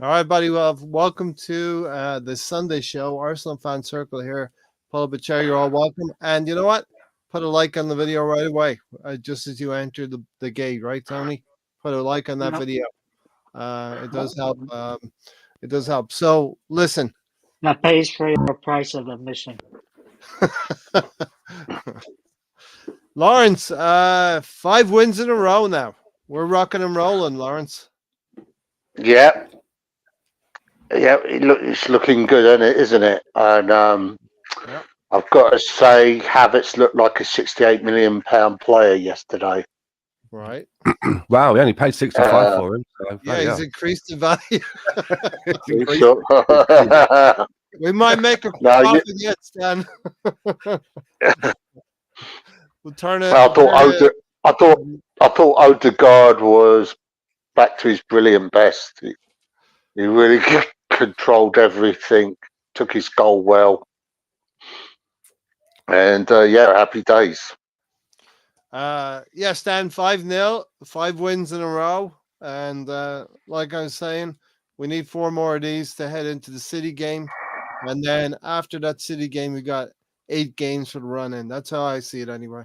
All right, buddy. Well, welcome to the Sunday show, Arsenal Fan Circle here. Pull up a chair. You're all welcome. And you know what? Put a like on the video right away, just as you enter the gate, right, Tony? Put a like on that video. It does help. It does help. So, listen. That pays for your price of admission. Lawrence, 5 wins in a row now. We're rocking and rolling, Lawrence. Yeah. Yeah, it's looking good, isn't it? And Yep. I've got to say, Havertz looked like a £68 million player yesterday. Right. Wow, we only paid 65 for him. So he's increased the value. We might make a profit yet, Stan. We'll turn it. I thought Odegaard was back to his brilliant best. He really controlled everything, took his goal well, and happy days. Stan, 5-0, 5 wins in a row, and like I was saying, we need 4 more of these to head into the City game, and then after that City game, we got 8 games for the run-in. That's how I see it, anyway.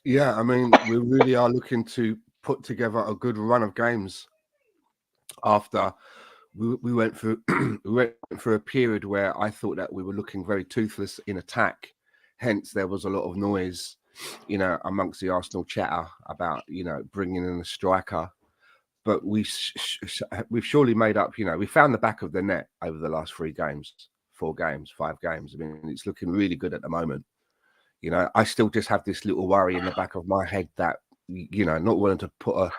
Yeah, I mean, we really are looking to put together a good run of games after we went through a period where I thought that we were looking very toothless in attack. Hence, there was a lot of noise, amongst the Arsenal chatter about, bringing in a striker. But we've surely made up, we found the back of the net over the last 3 games, 4 games, 5 games. I mean, it's looking really good at the moment. I still just have this little worry in the back of my head that, not wanting to put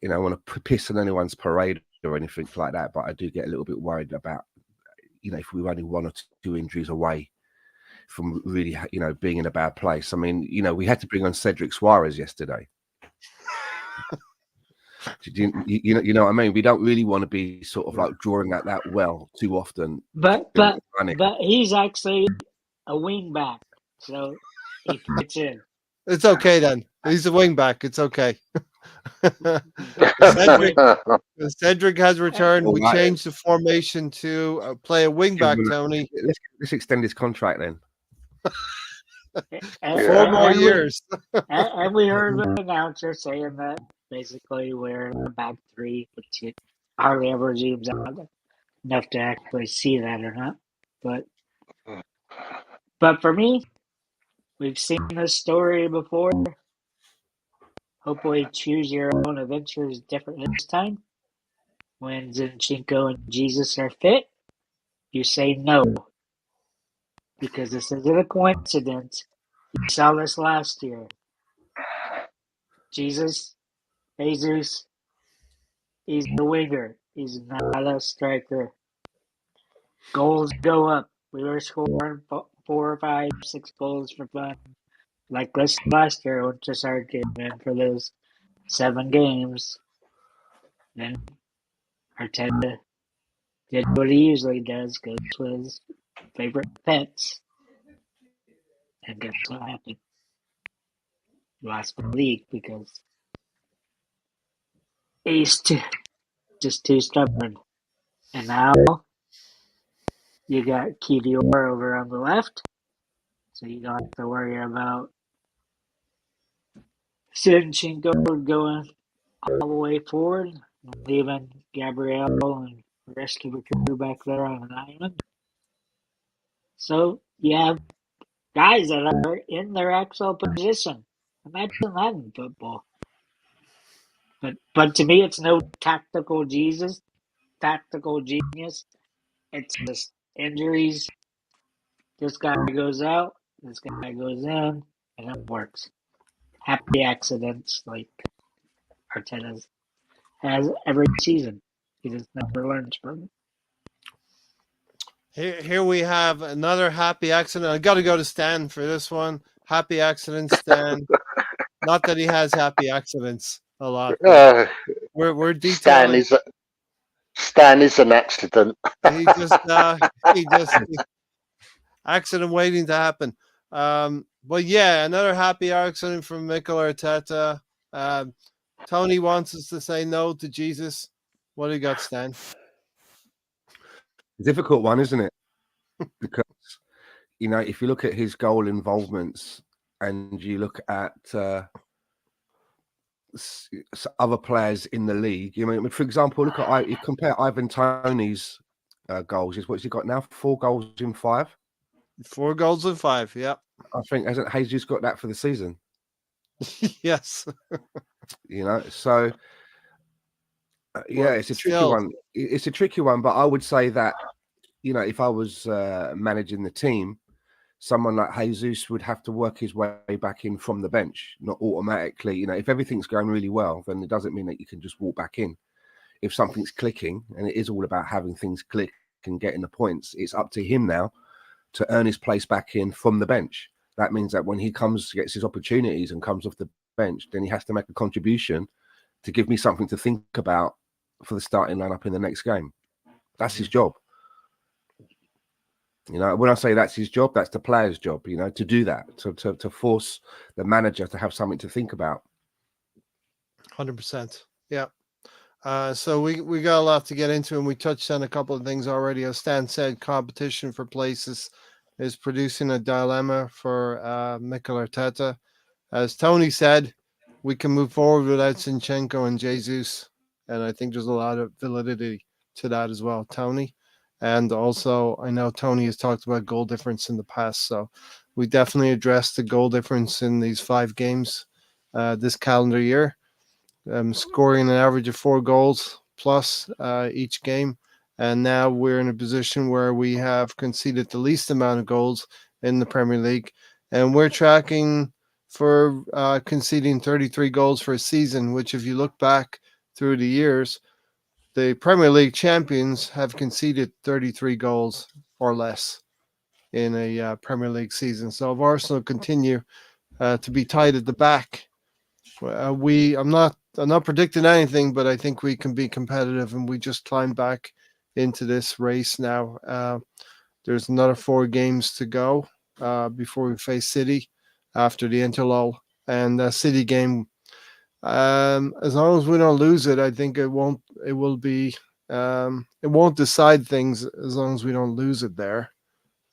want to piss on anyone's parade or anything like that, but I do get a little bit worried about, if we were only 1 or 2 injuries away from really, being in a bad place. I mean, we had to bring on Cedric Suarez yesterday. You know what I mean? We don't really want to be sort of like drawing at that well too often. But he's actually a wing back, so he fits in. It's okay then. He's a wing back. It's okay. Cedric has returned. We changed the formation to play a wing back, Tony. Let's extend his contract then. 4 more years. And we heard the announcer saying that basically we're in the back 3, which hardly ever zooms out enough to actually see that or not. But for me, we've seen this story before. Hopefully, choose your own adventure is different this time. When Zinchenko and Jesus are fit, you say no. Because this isn't a coincidence. You saw this last year. Jesus, he's the winger. He's not a striker. Goals go up. We were scoring 4, 5, 6 goals for fun. Like this last year when Trossard came in for those 7 games. Then Arteta did what he usually does, goes with his favorite pets. And guess what happened? Lost the league because he's just too stubborn. And now you got Kivior over on the left, so you don't have to worry about Zinchenko going all the way forward, leaving Gabriel and the rest of the crew back there on an island. So you have guys that are in their actual position. Imagine that in football. But to me, it's no tactical genius. It's just injuries. This guy goes out, this guy goes in, and it works. Happy accidents like Arteta has every season. He just never learns from it. Here we have another happy accident. I got to go to Stan for this one. Happy accident, Stan. Not that he has happy accidents a lot. We're detailing. Stan is an accident. He just accident waiting to happen. But yeah, another happy accident from Mikel Arteta. Tony wants us to say no to Jesus. What do you got, Stan? a difficult one, isn't it? Because, you know, if you look at his goal involvements and you look at other players in the league, I mean, for example, you compare Ivan Toney's goals. What's he got now? 4 goals in 5. 4 goals in 5. Yeah. I think hasn't Jesus got that for the season? Yes. You know, so yeah, it's a tricky one. It's a tricky one, but I would say that, you know, if I was managing the team, someone like Jesus would have to work his way back in from the bench, not automatically. You know, if everything's going really well, then it doesn't mean that you can just walk back in. If something's clicking, and it is all about having things click and getting the points, it's up to him now to earn his place back in from the bench. That means that when he gets his opportunities and comes off the bench, then he has to make a contribution to give me something to think about for the starting lineup in the next game. That's his job. You know, when I say that's his job, that's the player's job, you know, to do that, to force the manager to have something to think about. 100%. Yeah. So we got a lot to get into, and we touched on a couple of things already. As Stan said, competition for places is producing a dilemma for Mikel Arteta. As Tony said, we can move forward without Zinchenko and Jesus, and I think there's a lot of validity to that as well, Tony. And also, I know Tony has talked about goal difference in the past, so we definitely addressed the goal difference in these 5 games this calendar year, scoring an average of 4 goals plus each game. And now we're in a position where we have conceded the least amount of goals in the Premier League, and we're tracking for conceding 33 goals for a season, which, if you look back through the years, the Premier League champions have conceded 33 goals or less in a Premier League season. So if Arsenal continue to be tight at the back, I'm not predicting anything, but I think we can be competitive, and we just climbed back into this race now. There's another 4 games to go before we face City after the Interlull, and the City game, as long as we don't lose it, I think it won't decide things as long as we don't lose it there.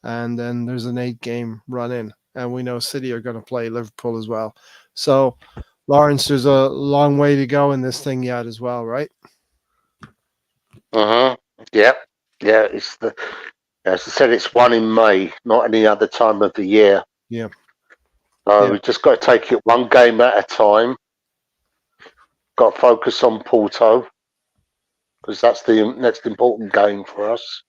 And then there's an 8-game run in, and we know City are going to play Liverpool as well. So, Lawrence, there's a long way to go in this thing yet as well, right? Yeah. It's as I said, it's 1 in May, not any other time of the year. Yeah. We've just got to take it 1 game at a time. Got to focus on Porto, because that's the next important game for us.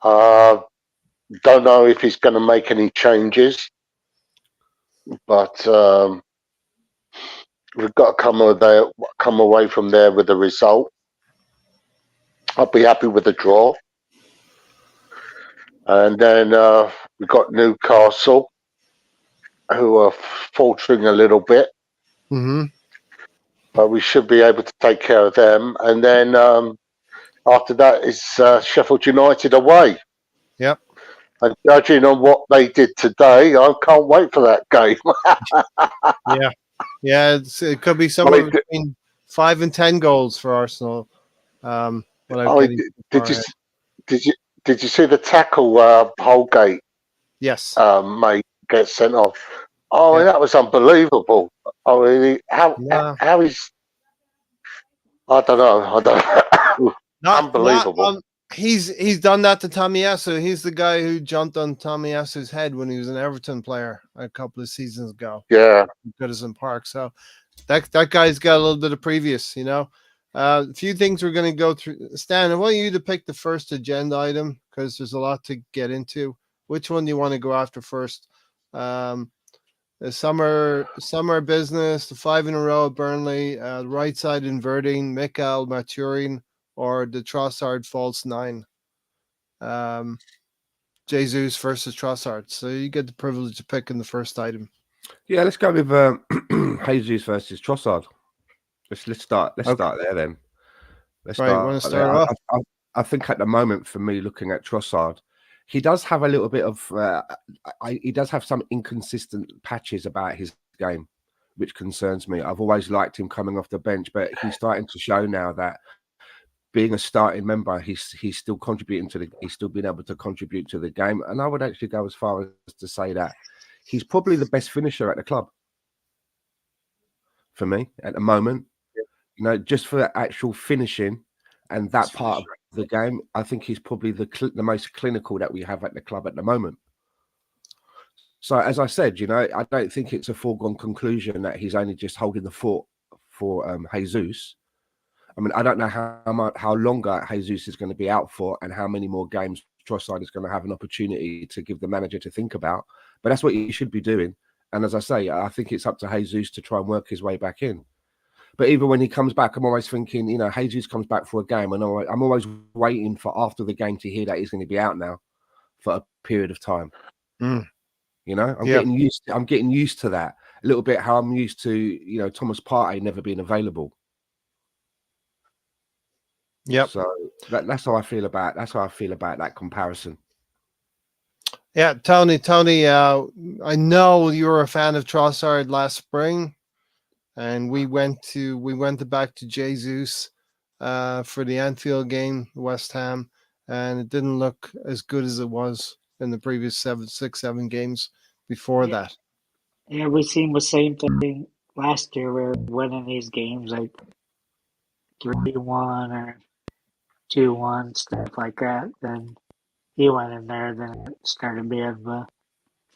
Don't know if he's going to make any changes, but we've got to come away from there with a result. I'll be happy with a draw. And then we've got Newcastle, who are faltering a little bit. Mm-hmm. But we should be able to take care of them. And then after that is Sheffield United away. Yep. And judging on what they did today, I can't wait for that game. Yeah. It could be somewhere between 5 and 10 goals for Arsenal. Did you see the tackle Holgate? Yes. Mate get sent off. Oh, yeah. That was unbelievable. Oh, really? How is? I don't know. Unbelievable. He's done that to Tomiyasu. He's the guy who jumped on Tomiyasu's head when he was an Everton player a couple of seasons ago. Yeah, Goodison Park. So that guy's got a little bit of previous, you know. A few things we're going to go through. Stan, I want you to pick the first agenda item because there's a lot to get into. Which one do you want to go after first? The summer business, the 5 in a row at Burnley, right side inverting, Mikel maturing, or the Trossard false 9. Jesus versus Trossard. So you get the privilege of picking the first item. Yeah, let's go with Jesus versus Trossard. Let's start there then. Want to start off? I think at the moment, for me, looking at Trossard, he does have a little bit of he does have some inconsistent patches about his game, which concerns me. I've always liked him coming off the bench, but he's starting to show now that being a starting member, he's still contributing he's still been able to contribute to the game. And I would actually go as far as to say that he's probably the best finisher at the club for me at the moment. You know, just for the actual finishing and that part of the game, I think he's probably the most clinical that we have at the club at the moment. So, as I said, you know, I don't think it's a foregone conclusion that he's only just holding the fort for Jesus. I mean, I don't know how longer Jesus is going to be out for and how many more games Trossard is going to have an opportunity to give the manager to think about. But that's what he should be doing. And as I say, I think it's up to Jesus to try and work his way back in. But even when he comes back, I'm always thinking, you know, Jesus comes back for a game, and I'm always waiting for after the game to hear that he's going to be out now for a period of time. You know, I'm getting used to that a little bit. How I'm used to, you know, Thomas Partey never being available. Yep. So that's how I feel about that comparison. Yeah, Tony. I know you were a fan of Trossard last spring, and we went back to Jesus for the Anfield game, West Ham, and it didn't look as good as it was in the previous 7 games before that. Yeah, we seen the same thing last year. We're winning these games like 3-1 or 2-1, stuff like that. Then he went in there. Then it started being the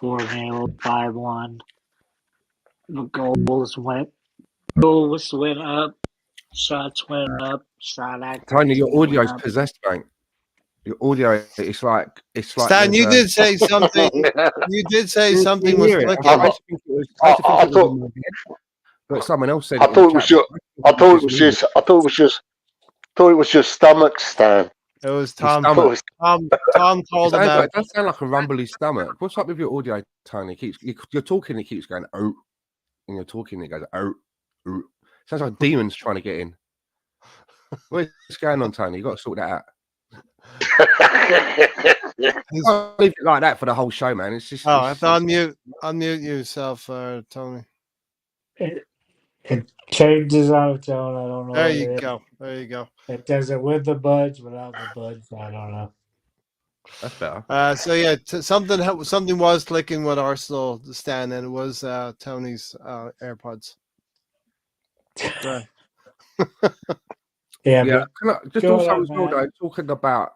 4-0, 5-1. The goals went up, shots went up, shot accuracy. Tony, your audio is possessed, mate. Your audio, it's like Stan, you did say something. You did say something was clicking. I thought, but someone else said. I thought it was your stomach, Stan. It was Tom. Tom called him out. It does sound like a rumbly stomach. What's up with your audio, Tony? You're talking, it keeps going oh, and you're talking, it goes oh. Sounds like demons trying to get in. What's going on, Tony? You got to sort that out. I'll leave it like that for the whole show, man. It's just. I have to unmute yourself, Tony. It changes on its own. I don't know. There you go. It does it with the buds, without the buds. I don't know. That's better. So yeah, something was clicking with Arsenal, Stan, and it was Tony's AirPods. Right. Yeah. Just also as well, though, talking about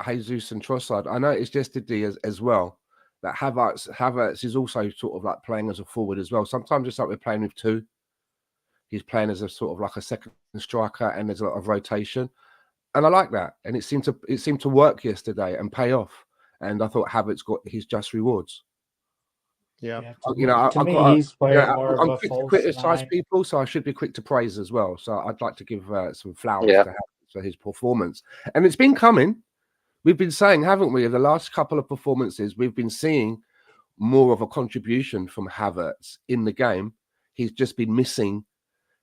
Jesus and Trossard, I noticed yesterday as well that Havertz is also sort of like playing as a forward as well. Sometimes it's like we're playing with two. He's playing as a sort of like a second striker, and there's a lot of rotation, and I like that. And it seemed to work yesterday and pay off. And I thought Havertz got his just rewards. Yeah, you know, he's playing more I'm of a quick to criticize people, so I should be quick to praise as well. So I'd like to give some flowers to Havertz for his performance, and it's been coming. We've been saying, haven't we, the last couple of performances, we've been seeing more of a contribution from Havertz in the game. He's just been missing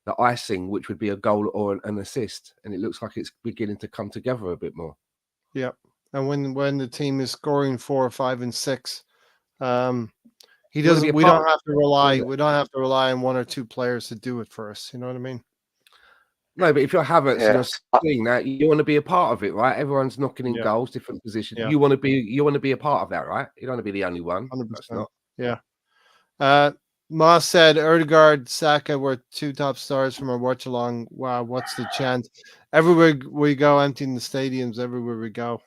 the icing, which would be a goal or an assist, and it looks like it's beginning to come together a bit more. Yeah, and when the team is scoring 4, 5, and 6, he doesn't. We don't have to rely. We don't have to rely on 1 or 2 players to do it for us. You know what I mean? No, but if you're Havertz and you're seeing that, you want to be a part of it, right? Everyone's knocking in goals, different positions. Yeah. You want to be a part of that, right? You don't want to be the only one. 100%. Yeah. Moss said Odegaard, Saka were 2 top stars from our watch along. Wow, what's the chant? Everywhere we go, emptying the stadiums. Everywhere we go.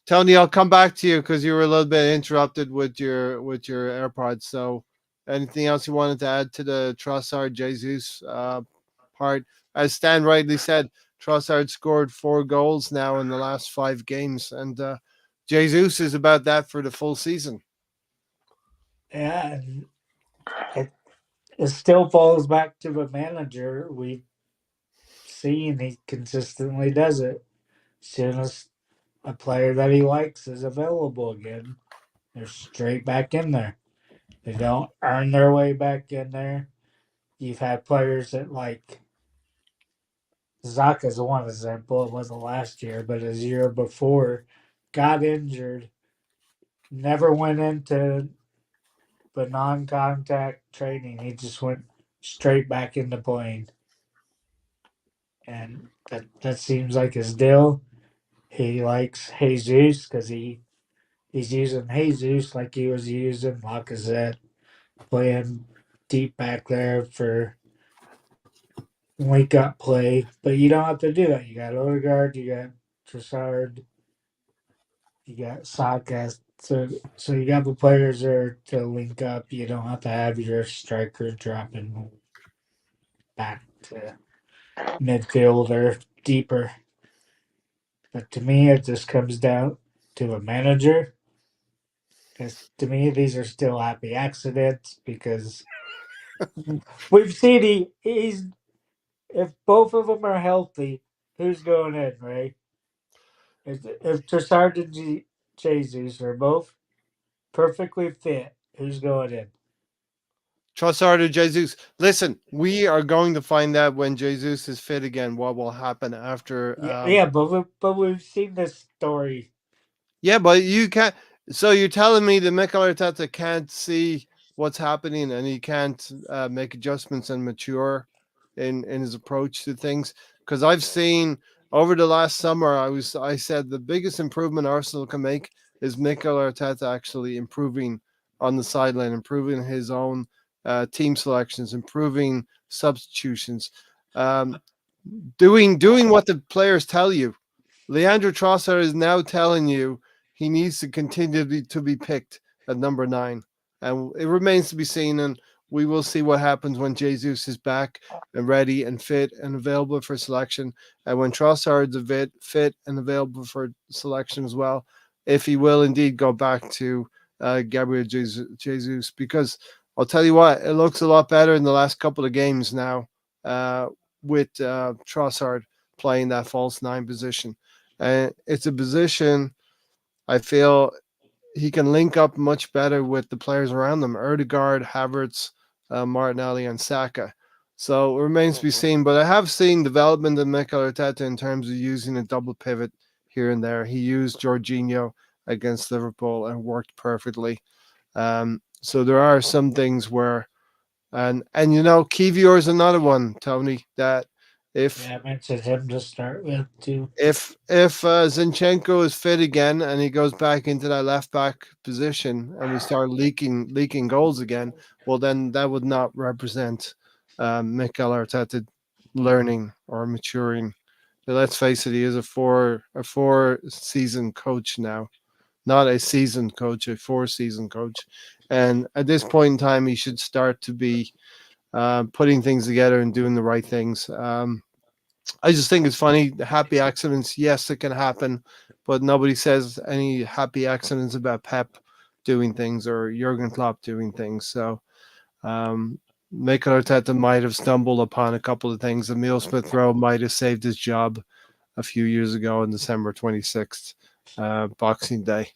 Tony, I'll come back to you because you were a little bit interrupted with your AirPods. So, anything else you wanted to add to the Trossard Jesus part? As Stan rightly said, Trossard scored 4 goals now in the last 5 games, and Jesus is about that for the full season. Yeah, it still falls back to the manager. We've seen he consistently does it. As soon as a player that he likes is available again, they're straight back in there. They don't earn their way back in there. You've had players that, like Zaka's one example. It wasn't last year, but a year before, got injured, never went into the non-contact training. He just went straight back into playing. and that seems like his deal. He likes Jesus because he's using Jesus like he was using Lacazette, playing deep back there for wake up play. But you don't have to do that. You got Odegaard, you got Trossard, you got Saka. So you got the players there to link up. You don't have to have your striker dropping back to midfield or deeper. But to me, it just comes down to a manager. Because to me, these are still happy accidents because we've seen he's if both of them are healthy, who's going in, right? If Trossard and Jesus are both perfectly fit, who's going in? Trossard or Jesus. Listen, we are going to find out when Jesus is fit again. What will happen after? Yeah, but we've seen this story. Yeah, but you can't. So you're telling me that Mikel Arteta can't see what's happening and he can't make adjustments and mature in his approach to things? Because I've seen over the last summer, I said the biggest improvement Arsenal can make is Mikel Arteta actually improving on the sideline, improving his own team selections, improving substitutions, doing what the players tell you. Leandro Trossard is now telling you he needs to continue to be picked at number 9. And it remains to be seen. And we will see what happens when Jesus is back and ready and fit and available for selection. And when Trossard's fit and available for selection as well, if he will indeed go back to Gabriel Jesus. Because I'll tell you what, it looks a lot better in the last couple of games now with Trossard playing that false 9 position. And it's a position I feel he can link up much better with the players around them: Odegaard, Havertz, Martinelli, and Saka. So it remains to be seen. But I have seen development in Mikel Arteta in terms of using a double pivot here and there. He used Jorginho against Liverpool and worked perfectly. So there are some things where, and Kivior is another one, Tony, that if I mentioned him to start with too. if Zinchenko is fit again and he goes back into that left back position and we start leaking goals again, well then that would not represent Mikel Arteta learning or maturing. But let's face it, he is a four season coach now, not a seasoned coach, a 4-season coach, and at this point in time he should start to be putting things together and doing the right things. I just think it's funny. Happy accidents, yes, it can happen, but nobody says any happy accidents about Pep doing things or Jurgen Klopp doing things. So Mikel Arteta might have stumbled upon a couple of things. Emile Smith Rowe might have saved his job a few years ago on December 26th, Boxing Day.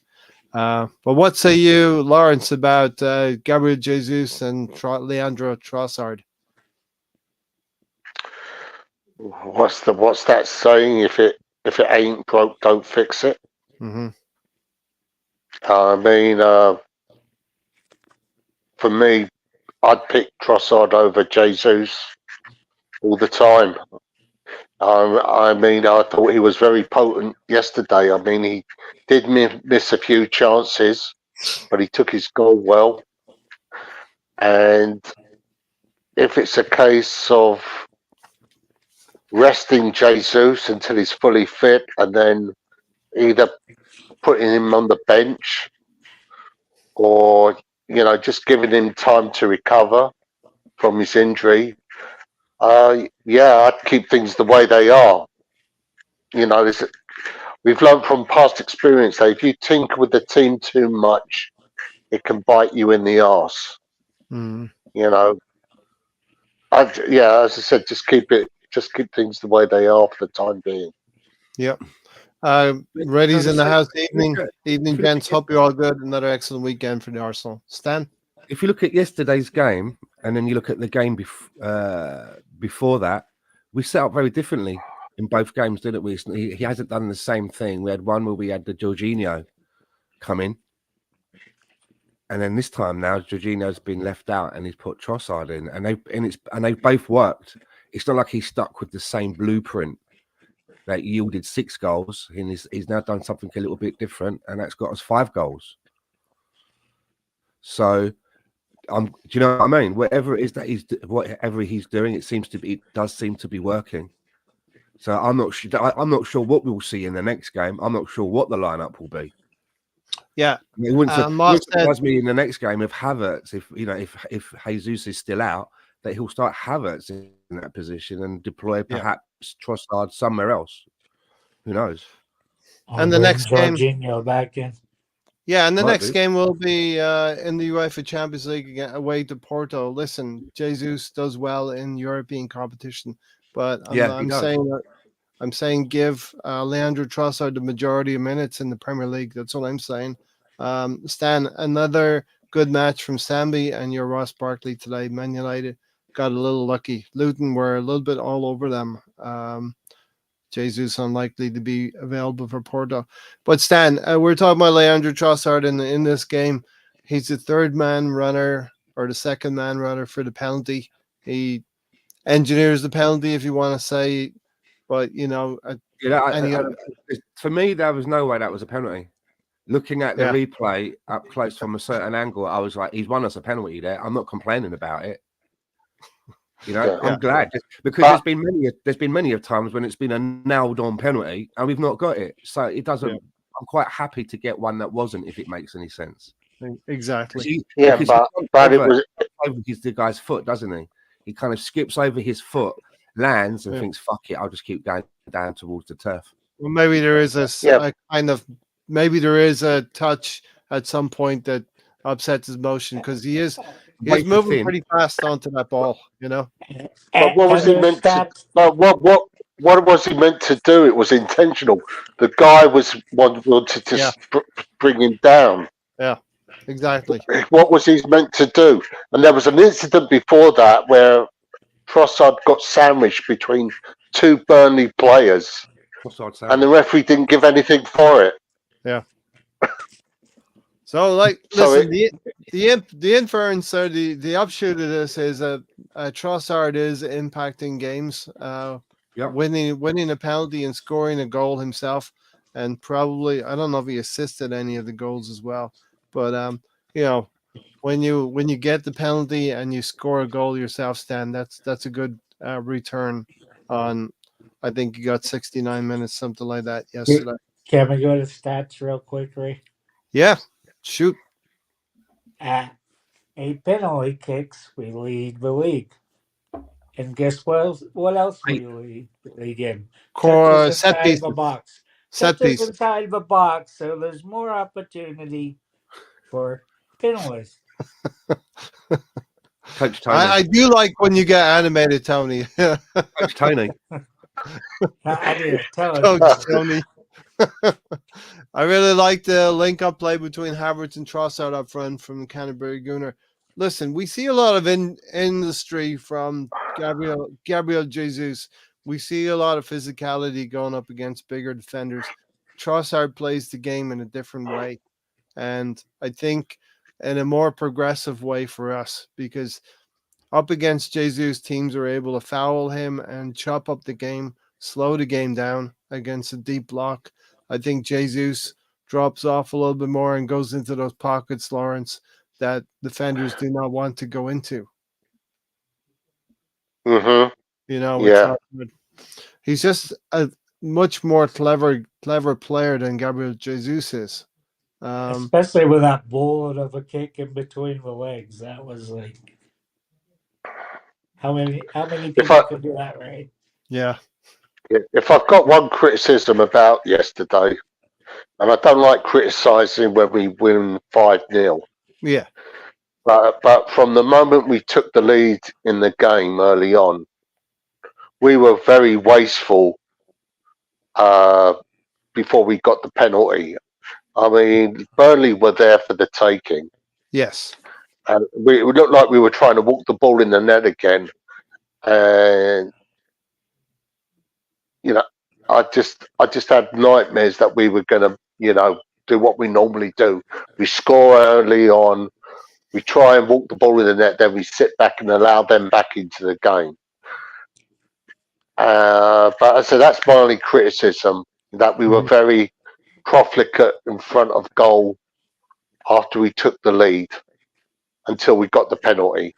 But what say you, Lawrence, about Gabriel Jesus and Leandro Trossard? What's that saying? If it ain't broke, don't fix it. Mm-hmm. I mean, for me, I'd pick Trossard over Jesus all the time. I mean, I thought he was very potent yesterday. I mean, he did miss a few chances, but he took his goal well. And if it's a case of resting Jesus until he's fully fit and then either putting him on the bench or, just giving him time to recover from his injury, I'd keep things the way they are. We've learned from past experience that if you tinker with the team too much, it can bite you in the arse. Mm. As I said, just keep things the way they are for the time being. Yep. Reddy's in the house. Evening, gents. Hope you're all good. Another excellent weekend for the Arsenal. Stan? If you look at yesterday's game and then you look at the game before that, we set up very differently in both games, didn't we? He hasn't done the same thing. We had one where we had the Jorginho come in. And then this time now, Jorginho's been left out and he's put Trossard in. And they've both worked it's not like he's stuck with the same blueprint that yielded 6 goals. And he's now done something a little bit different, and that's got us 5 goals. So, do you know what I mean? Whatever it is that whatever he's doing, it does seem to be working. So I'm not sure what we'll see in the next game. I'm not sure what the lineup will be. Yeah, it wouldn't surprise me in the next game if Havertz, if Jesus is still out, that he'll start Havertz in that position and deploy perhaps Trossard somewhere else. Who knows? And the next game, Jorginho back in. Yeah, and the next game will be in the UEFA Champions League away to Porto. Listen, Jesus does well in European competition, but I'm saying give Leandro Trossard the majority of minutes in the Premier League. That's what I'm saying. Stan, another good match from Sambi and your Ross Barkley today. Man United got a little lucky. Luton were a little bit all over them. Jesus unlikely to be available for Porto. But Stan, we're talking about Leandro Trossard in this game. He's the third man runner or the second man runner for the penalty. He engineers the penalty, if you want to say, but for me, there was no way that was a penalty. Looking at the replay up close from a certain angle, I was like, he's won us a penalty there. I'm not complaining about it. I'm glad because there's been many of times when it's been a nailed on penalty and we've not got it. So it doesn't. I'm quite happy to get one that wasn't, if it makes any sense. Exactly. But it was over the guy's foot, doesn't he? He kind of skips over his foot, lands, and thinks, "Fuck it, I'll just keep going down towards the turf." Well, maybe there is maybe there is a touch at some point that upsets his motion because he's moving pretty fast onto that ball, But what was he meant to? What was he meant to do? It was intentional. The guy wanted to bring him down. Yeah, exactly. What was he meant to do? And there was an incident before that where Trossard got sandwiched between 2 Burnley players, and the referee didn't give anything for it. Yeah. So, the inference or the upshoot of this is that Trossard is impacting games, winning a penalty and scoring a goal himself, and probably I don't know if he assisted any of the goals as well, but when you get the penalty and you score a goal yourself, Stan, that's a good return on. I think you got 69 minutes, something like that yesterday. Can we go to stats real quickly? Yeah. Shoot. At 8 penalty kicks, we lead the league. And guess what else we lead the league in? Touches inside the box. Touches inside the box, so there's more opportunity for penalties. Coach Tony. I do like when you get animated, Tony. Coach Tony. Coach Tony. I really like the link-up play between Havertz and Trossard up front from Canterbury Gunner. Listen, we see a lot of industry from Gabriel Jesus. We see a lot of physicality going up against bigger defenders. Trossard plays the game in a different way, and I think in a more progressive way for us, because up against Jesus, teams are able to foul him and chop up the game, slow the game down against a deep block. I think Jesus drops off a little bit more and goes into those pockets, Lawrence, that defenders do not want to go into. Mm-hmm. He's just a much more clever player than Gabriel Jesus is. Especially with that bullet of a kick in between the legs. That was like how many people could do that, right? Yeah. If I've got one criticism about yesterday, and I don't like criticising when we win 5-0. Yeah. But from the moment we took the lead in the game early on, we were very wasteful before we got the penalty. I mean, Burnley were there for the taking. Yes. And it looked like we were trying to walk the ball in the net again. And I just had nightmares that we were going to, do what we normally do. We score early on, we try and walk the ball in the net, then we sit back and allow them back into the game. But I said that's my only criticism, that we were very profligate in front of goal after we took the lead until we got the penalty.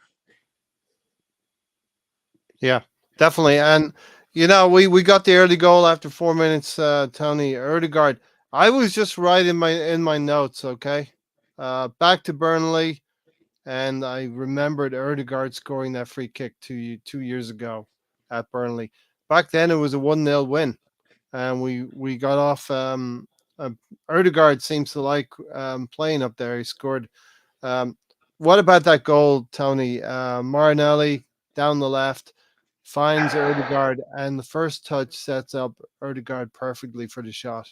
Yeah, definitely. And we got the early goal after 4 minutes. Tony Erdegaard. I was just right in my notes. Okay, back to Burnley, and I remembered Erdegaard scoring that free kick 2 years ago at Burnley. Back then, it was a 1-0 win, and we got off. Erdegaard seems to like playing up there. He scored. Um, what about that goal, Tony? Marinelli down the left finds Erdegaard, and the first touch sets up Erdegaard perfectly for the shot.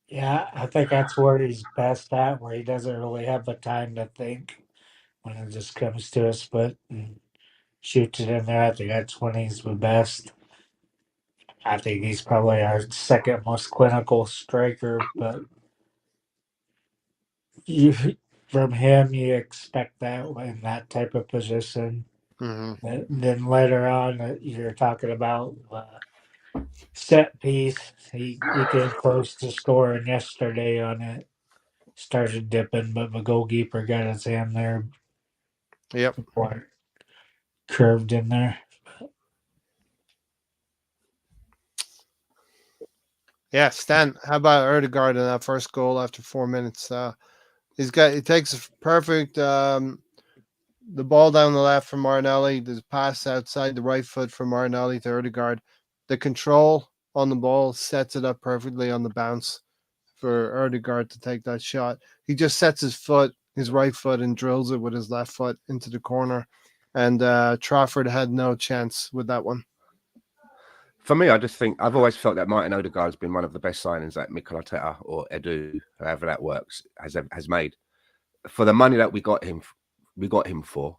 Yeah, I think that's where he's best at, where he doesn't really have the time to think when it just comes to his foot and shoots it in there. I think that's when he's the best. I think he's probably our second most clinical striker, but you from him you expect that in that type of position. Mm-hmm. Then later on, you're talking about set piece. He came close to scoring yesterday on it. Started dipping, but the goalkeeper got his hand there Yep. before it curved in there. Yeah, Stan. How about Erdegaard in that first goal after 4 minutes? He takes a perfect the ball down the left from Marinelli. There's a pass outside the right foot from Marinelli to Erdegaard. The control on the ball sets it up perfectly on the bounce for Erdegaard to take that shot. He just sets his right foot, and drills it with his left foot into the corner. And Trafford had no chance with that one. For me, I just think I've always felt that Martin Odegaard has been one of the best signings that Mikel or Edu, however that works, has made. For the money that we got him for,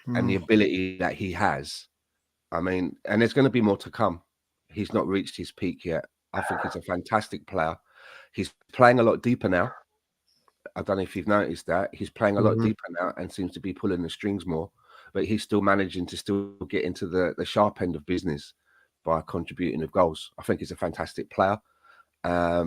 and the ability that he has. I mean, and there's going to be more to come. He's not reached his peak yet. I think he's a fantastic player. He's playing a lot deeper now. I don't know if you've noticed that. He's playing a lot deeper now and seems to be pulling the strings more, but he's still managing to still get into the sharp end of business by contributing with goals. I think he's a fantastic player. I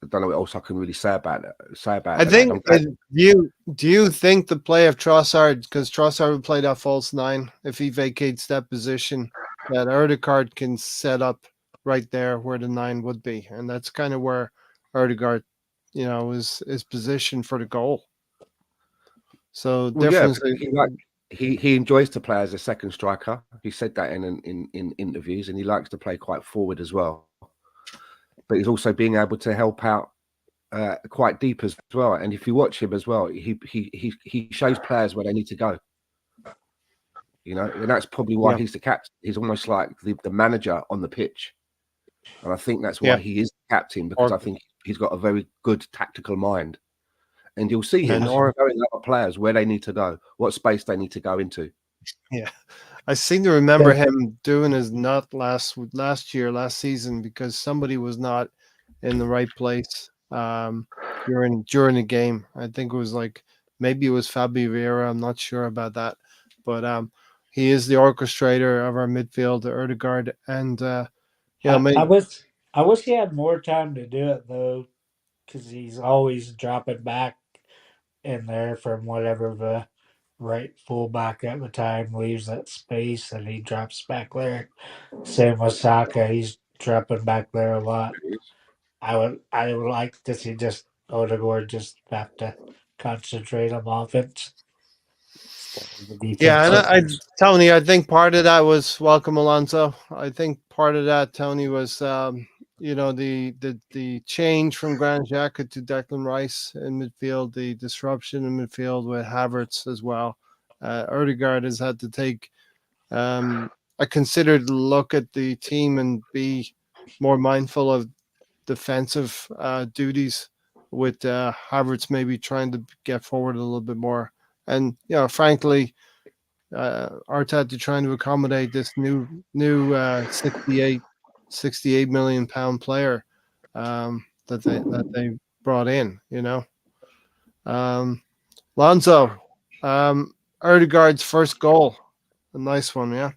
don't know what else I can really say about it. I think. Do you think the play of Trossard, because Trossard would play that false nine if he vacates that position, that Erdegaard can set up right there where the 9 would be, and that's kind of where Erdegaard, is positioned for the goal. So definitely, he enjoys to play as a second striker. He said that in interviews, and he likes to play quite forward as well. But he's also being able to help out quite deep as well. And if you watch him as well, he shows players where they need to go. And that's probably why he's the captain. He's almost like the manager on the pitch. And I think that's why he is the captain, because I think he's got a very good tactical mind. And you'll see him showing other players where they need to go, what space they need to go into. Yeah. I seem to remember him doing his nut last season, because somebody was not in the right place during the game. I think it was maybe it was Fabio Vieira. I'm not sure about that, but he is the orchestrator of our midfield, Erdegaard, and I wish he had more time to do it though, because he's always dropping back in there from whatever the right fullback at the time leaves that space, and he drops back there. Same with Saka, he's dropping back there a lot. I would like to see just Odegaard just have to concentrate on offense instead of the defense. Yeah, and Tony, I think part of that was welcome Alonso. I think part of that, Tony, was the change from Granit Xhaka to Declan Rice in midfield, the disruption in midfield with Havertz as well. Erdegaard has had to take a considered look at the team and be more mindful of defensive duties, with Havertz maybe trying to get forward a little bit more. And frankly, Arteta trying to accommodate this new 68 million pound player that they brought in. Lonzo, Erdegaard's first goal, a nice one, yeah.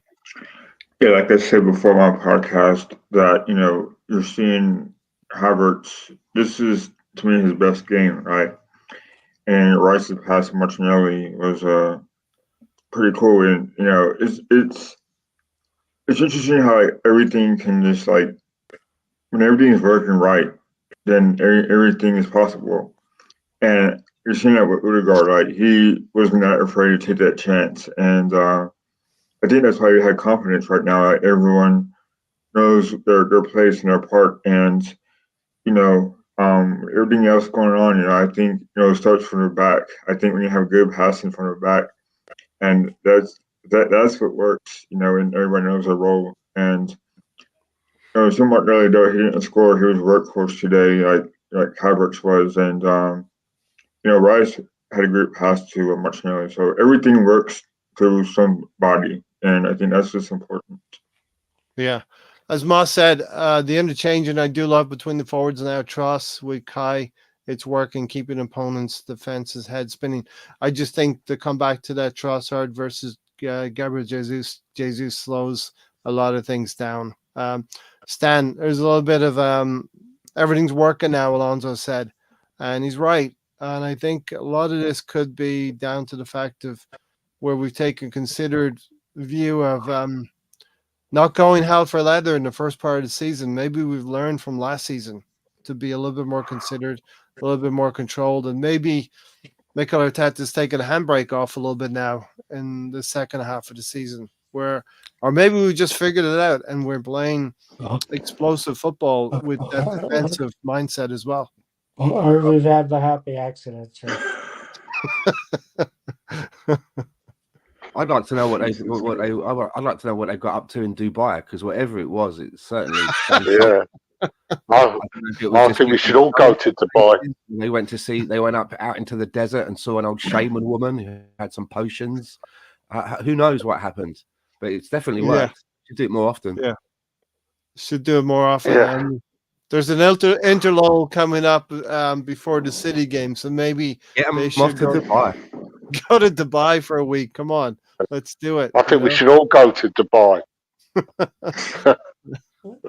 Yeah, like I said before on my podcast, that you're seeing Havertz. This is to me his best game, right? And Rice's pass to Martinelli was pretty cool, and it's interesting how like, everything can just like when everything is working right, then everything is possible. And you're seeing that with Odegaard, right? He was not afraid to take that chance, and I think that's why he had confidence right now. Like, everyone knows their place and their part, and everything else going on. I think it starts from the back. I think when you have good passing from the back, and that's what works. And everybody knows their role. And somewhat early though, he didn't score. He was workhorse today, like Havertz was, and Rice had a great pass to Martinelli. So everything works through somebody, and I think that's just important. Yeah. As Moss said, the interchanging I do love between the forwards now. Tross with Kai, it's working, keeping opponents' defenses head spinning. I just think to come back to that Trossard versus Gabriel Jesus slows a lot of things down. Stan, there's a little bit of everything's working now, Alonso said, and he's right. And I think a lot of this could be down to the fact of where we've taken considered view of not going hell for leather in the first part of the season. Maybe we've learned from last season to be a little bit more considered, a little bit more controlled, and maybe Mikel Arteta's taking a handbrake off a little bit now in the second half of the season, or maybe we just figured it out and we're playing explosive football with that defensive mindset as well. Or we've had the happy accident, sir. I'd like to know I'd like to know what they got up to in Dubai, because whatever it was, it certainly. Yeah. I think we should all go to Dubai. They went up out into the desert and saw an old shaman woman who had some potions. Who knows what happened? But it's definitely worked. Should do it more often. Yeah, should do it more often. Yeah. And there's an interlull coming up before the City game, so maybe they should to Dubai. Go to Dubai for a week. Come on, let's do it. I think we should all go to Dubai.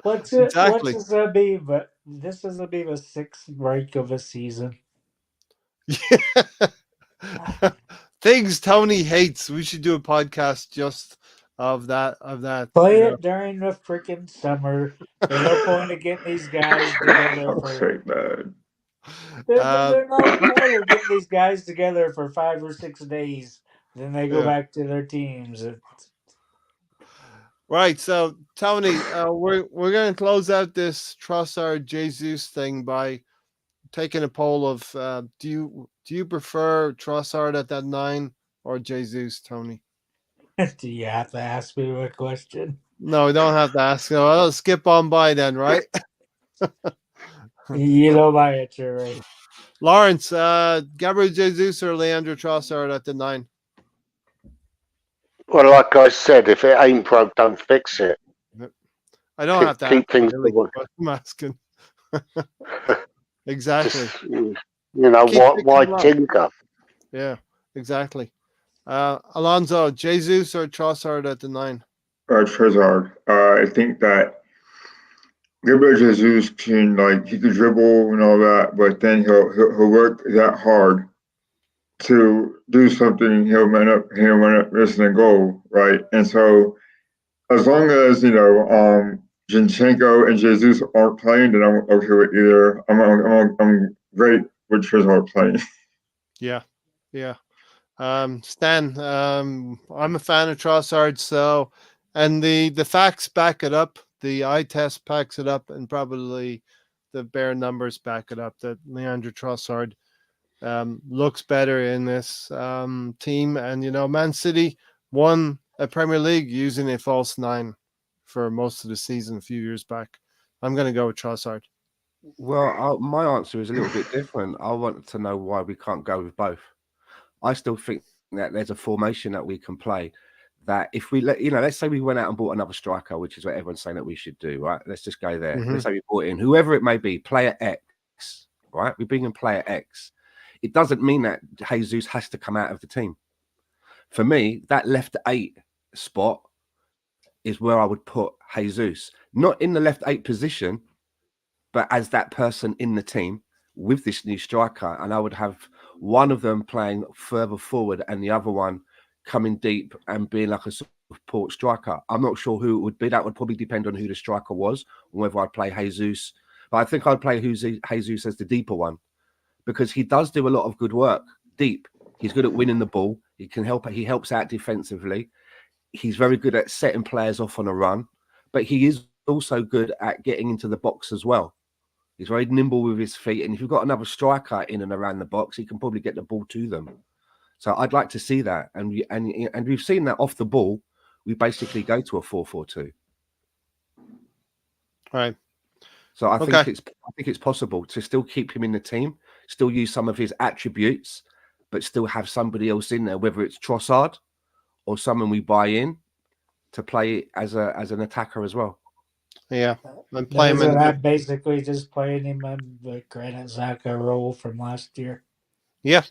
What's Exactly. this gonna be? But this is gonna be the sixth break of a season. Things Tony hates. We should do a podcast just of that. Play it during the freaking summer. There's no point of getting these guys together for. There's no point of getting these guys together for 5 or 6 days. Then they go back to their teams. Right. So Tony, we're going to close out this Trossard Jesus thing by taking a poll of do you prefer Trossard at that 9 or Jesus, Tony? Do you have to ask me a question? No, we don't have to ask. So I'll skip on by then, right? You know my answer, right? Lawrence, Gabriel Jesus or Leandro Trossard at the 9? Well, like I said, if it ain't broke, don't fix it. I don't have to keep things really, going. I'm asking. Exactly. Just, why tinker? Yeah, exactly. Alonso, Jesus or Trossard at the 9? Trossard. I think that Gabriel Jesus can he could dribble and all that, but then he'll work that hard to do something. He'll end up missing a goal, right? And so as long as Zinchenko and Jesus aren't playing, then I'm okay with either. I'm great with Trossard playing. Yeah. Stan, I'm a fan of Trossard, so and the facts back it up. The eye test backs it up, and probably the bare numbers back it up that Leandro Trossard looks better in this team. And Man City won a Premier League using a false 9 for most of the season a few years back. I'm going to go with Trossard. Well, my answer is a little bit different. I want to know why we can't go with both. I still think that there's a formation that we can play. That if we let's say we went out and bought another striker, which is what everyone's saying that we should do, right? Let's just go there. Let's say we bought in whoever it may be, player X, right? We bring in player X. It doesn't mean that Jesus has to come out of the team. For me, that left 8 spot is where I would put Jesus, not in the left 8 position, but as that person in the team with this new striker. And I would have one of them playing further forward and the other one coming deep and being like a support striker. I'm not sure who it would be. That would probably depend on who the striker was, or whether I'd play Jesus. But I think I'd play Jesus as the deeper one, because he does do a lot of good work deep. He's good at winning the ball. He helps out defensively. He's very good at setting players off on a run, but he is also good at getting into the box as well. He's very nimble with his feet, and if you've got another striker in and around the box, he can probably get the ball to them. So I'd like to see that, and we've seen that off the ball. We basically go to a 4-4-2. Right. So I think it's possible to still keep him in the team, still use some of his attributes, but still have somebody else in there, whether it's Trossard or someone we buy in to play as an attacker as well. Yeah, and play him in. That basically just playing him in the Granit Xhaka role from last year. Yeah,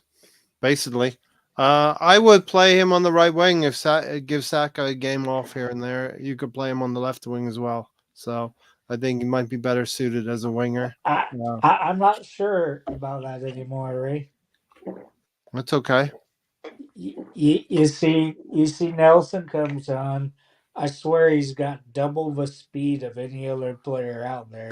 basically. I would play him on the right wing if give Saka a game off here and there. You could play him on the left wing as well. So I think he might be better suited as a winger. I'm not sure about that anymore, Ray. That's okay. You see Nelson comes on. I swear he's got double the speed of any other player out there.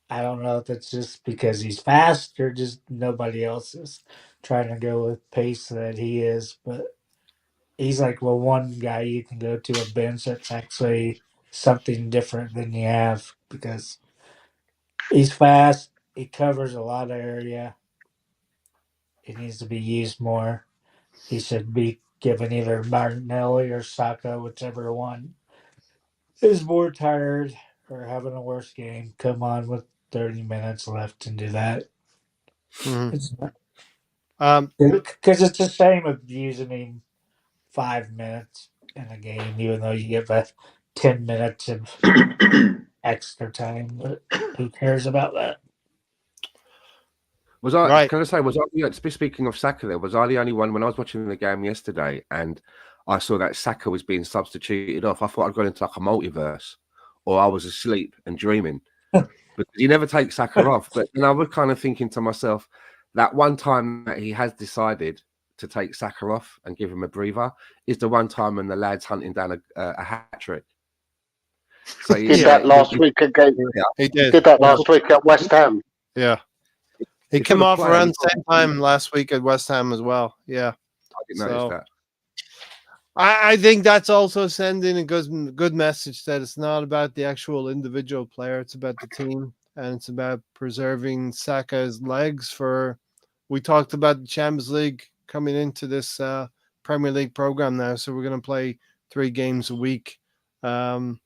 I don't know if it's just because he's fast or just nobody else is trying to go with pace that he is, but he's like the one guy you can go to a bench that's actually something different than you have, because he's fast, he covers a lot of area. He needs to be used more. He should be given either Martinelli or Saka, whichever one is more tired or having a worse game. Come on with 30 minutes left and do that. Mm-hmm. Because it's a shame of using him 5 minutes in a game, even though you get that 10 minutes of extra time. But who cares about that? Was I? Right. Can I say? Was I? Speaking of Saka, there was I the only one when I was watching the game yesterday, and I saw that Saka was being substituted off. I thought I'd gone into like a multiverse, or I was asleep and dreaming, because you never take Saka off. But then I was kind of thinking to myself, that one time that he has decided to take Saka off and give him a breather is the one time when the lad's hunting down a hat trick. So he did that last week again. He did that last week at West Ham. Yeah. He came off around the same time last week at West Ham as well. Yeah. I didn't notice that. I think that's also sending a good message that it's not about the actual individual player. It's about the team, and it's about preserving Saka's legs for. We talked about the Champions League coming into this Premier League program now, so we're going to play 3 games a week, and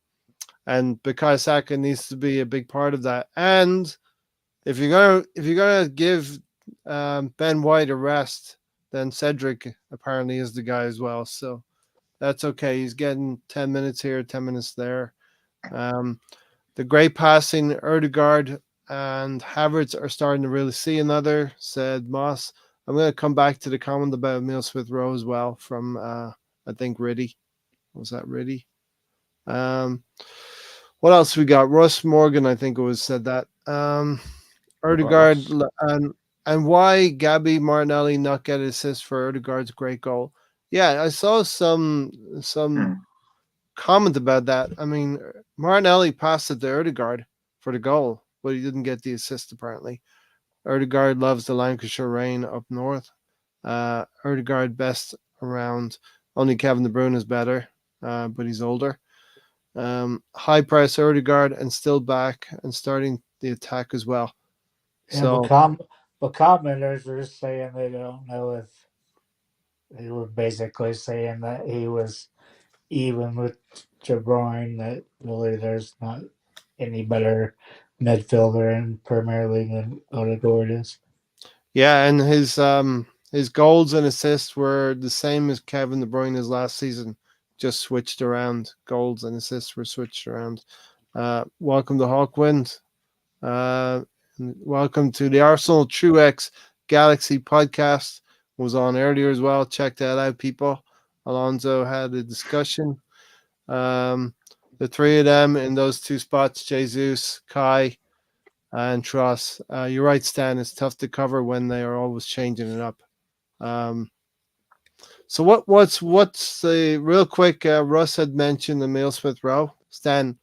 because Saka needs to be a big part of that. And if you're gonna give Ben White a rest, then Cedric apparently is the guy as well. So that's okay. He's getting 10 minutes here, 10 minutes there. The great passing, Odegaard and Havertz are starting to really see another, said Moss. I'm going to come back to the comment about Emile Smith-Rowe as well from, I think, Riddy. Was that Riddy? What else we got? Russ Morgan, I think it was said that. Odegaard and why Gabby Martinelli not get an assist for Odegaard's great goal. Yeah, I saw some comment about that. I mean, Martinelli passed it to Odegaard for the goal, but he didn't get the assist apparently. Odegaard loves the Lancashire rain up north. Odegaard best around. Only Kevin De Bruyne is better, but he's older. High press Odegaard and still back and starting the attack as well. Yeah, so but commenters were saying they don't know if they were basically saying that he was even with De Bruyne, that really there's not any better midfielder in Premier League than Odegaard is. Yeah, and his goals and assists were the same as Kevin De Bruyne's last season, just switched around. Goals and assists were switched around. Welcome to Hawkwind. Welcome to the Arsenal Truex Galaxy podcast. Was on earlier as well. Check that out, people. Alonso had a discussion. The three of them in those two spots, Jesus, Kai, and Tross. You're right, Stan. It's tough to cover when they are always changing it up. So what's the real quick? Russ had mentioned Emile Smith Rowe. Stan,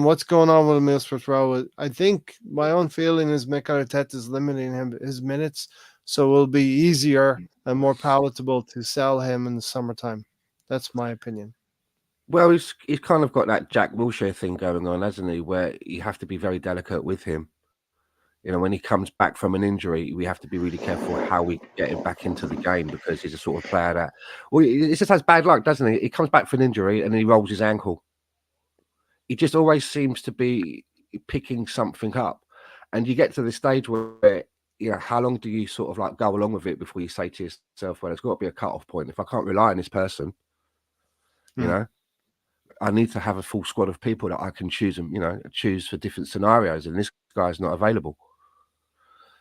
what's going on with Emile Smith Rowe? I think my own feeling is Mikel Arteta is limiting him his minutes, so it will be easier and more palatable to sell him in the summertime. That's my opinion. Well, he's kind of got that Jack Wilshere thing going on, hasn't he? Where you have to be very delicate with him. When he comes back from an injury, we have to be really careful how we get him back into the game, because he's a sort of player that, well, he just has bad luck, doesn't he? He comes back from an injury and then he rolls his ankle. He just always seems to be picking something up. And you get to the stage where, how long do you sort of like go along with it before you say to yourself, well, there's got to be a cut-off point. If I can't rely on this person, I need to have a full squad of people that I can choose for different scenarios. And this guy's not available.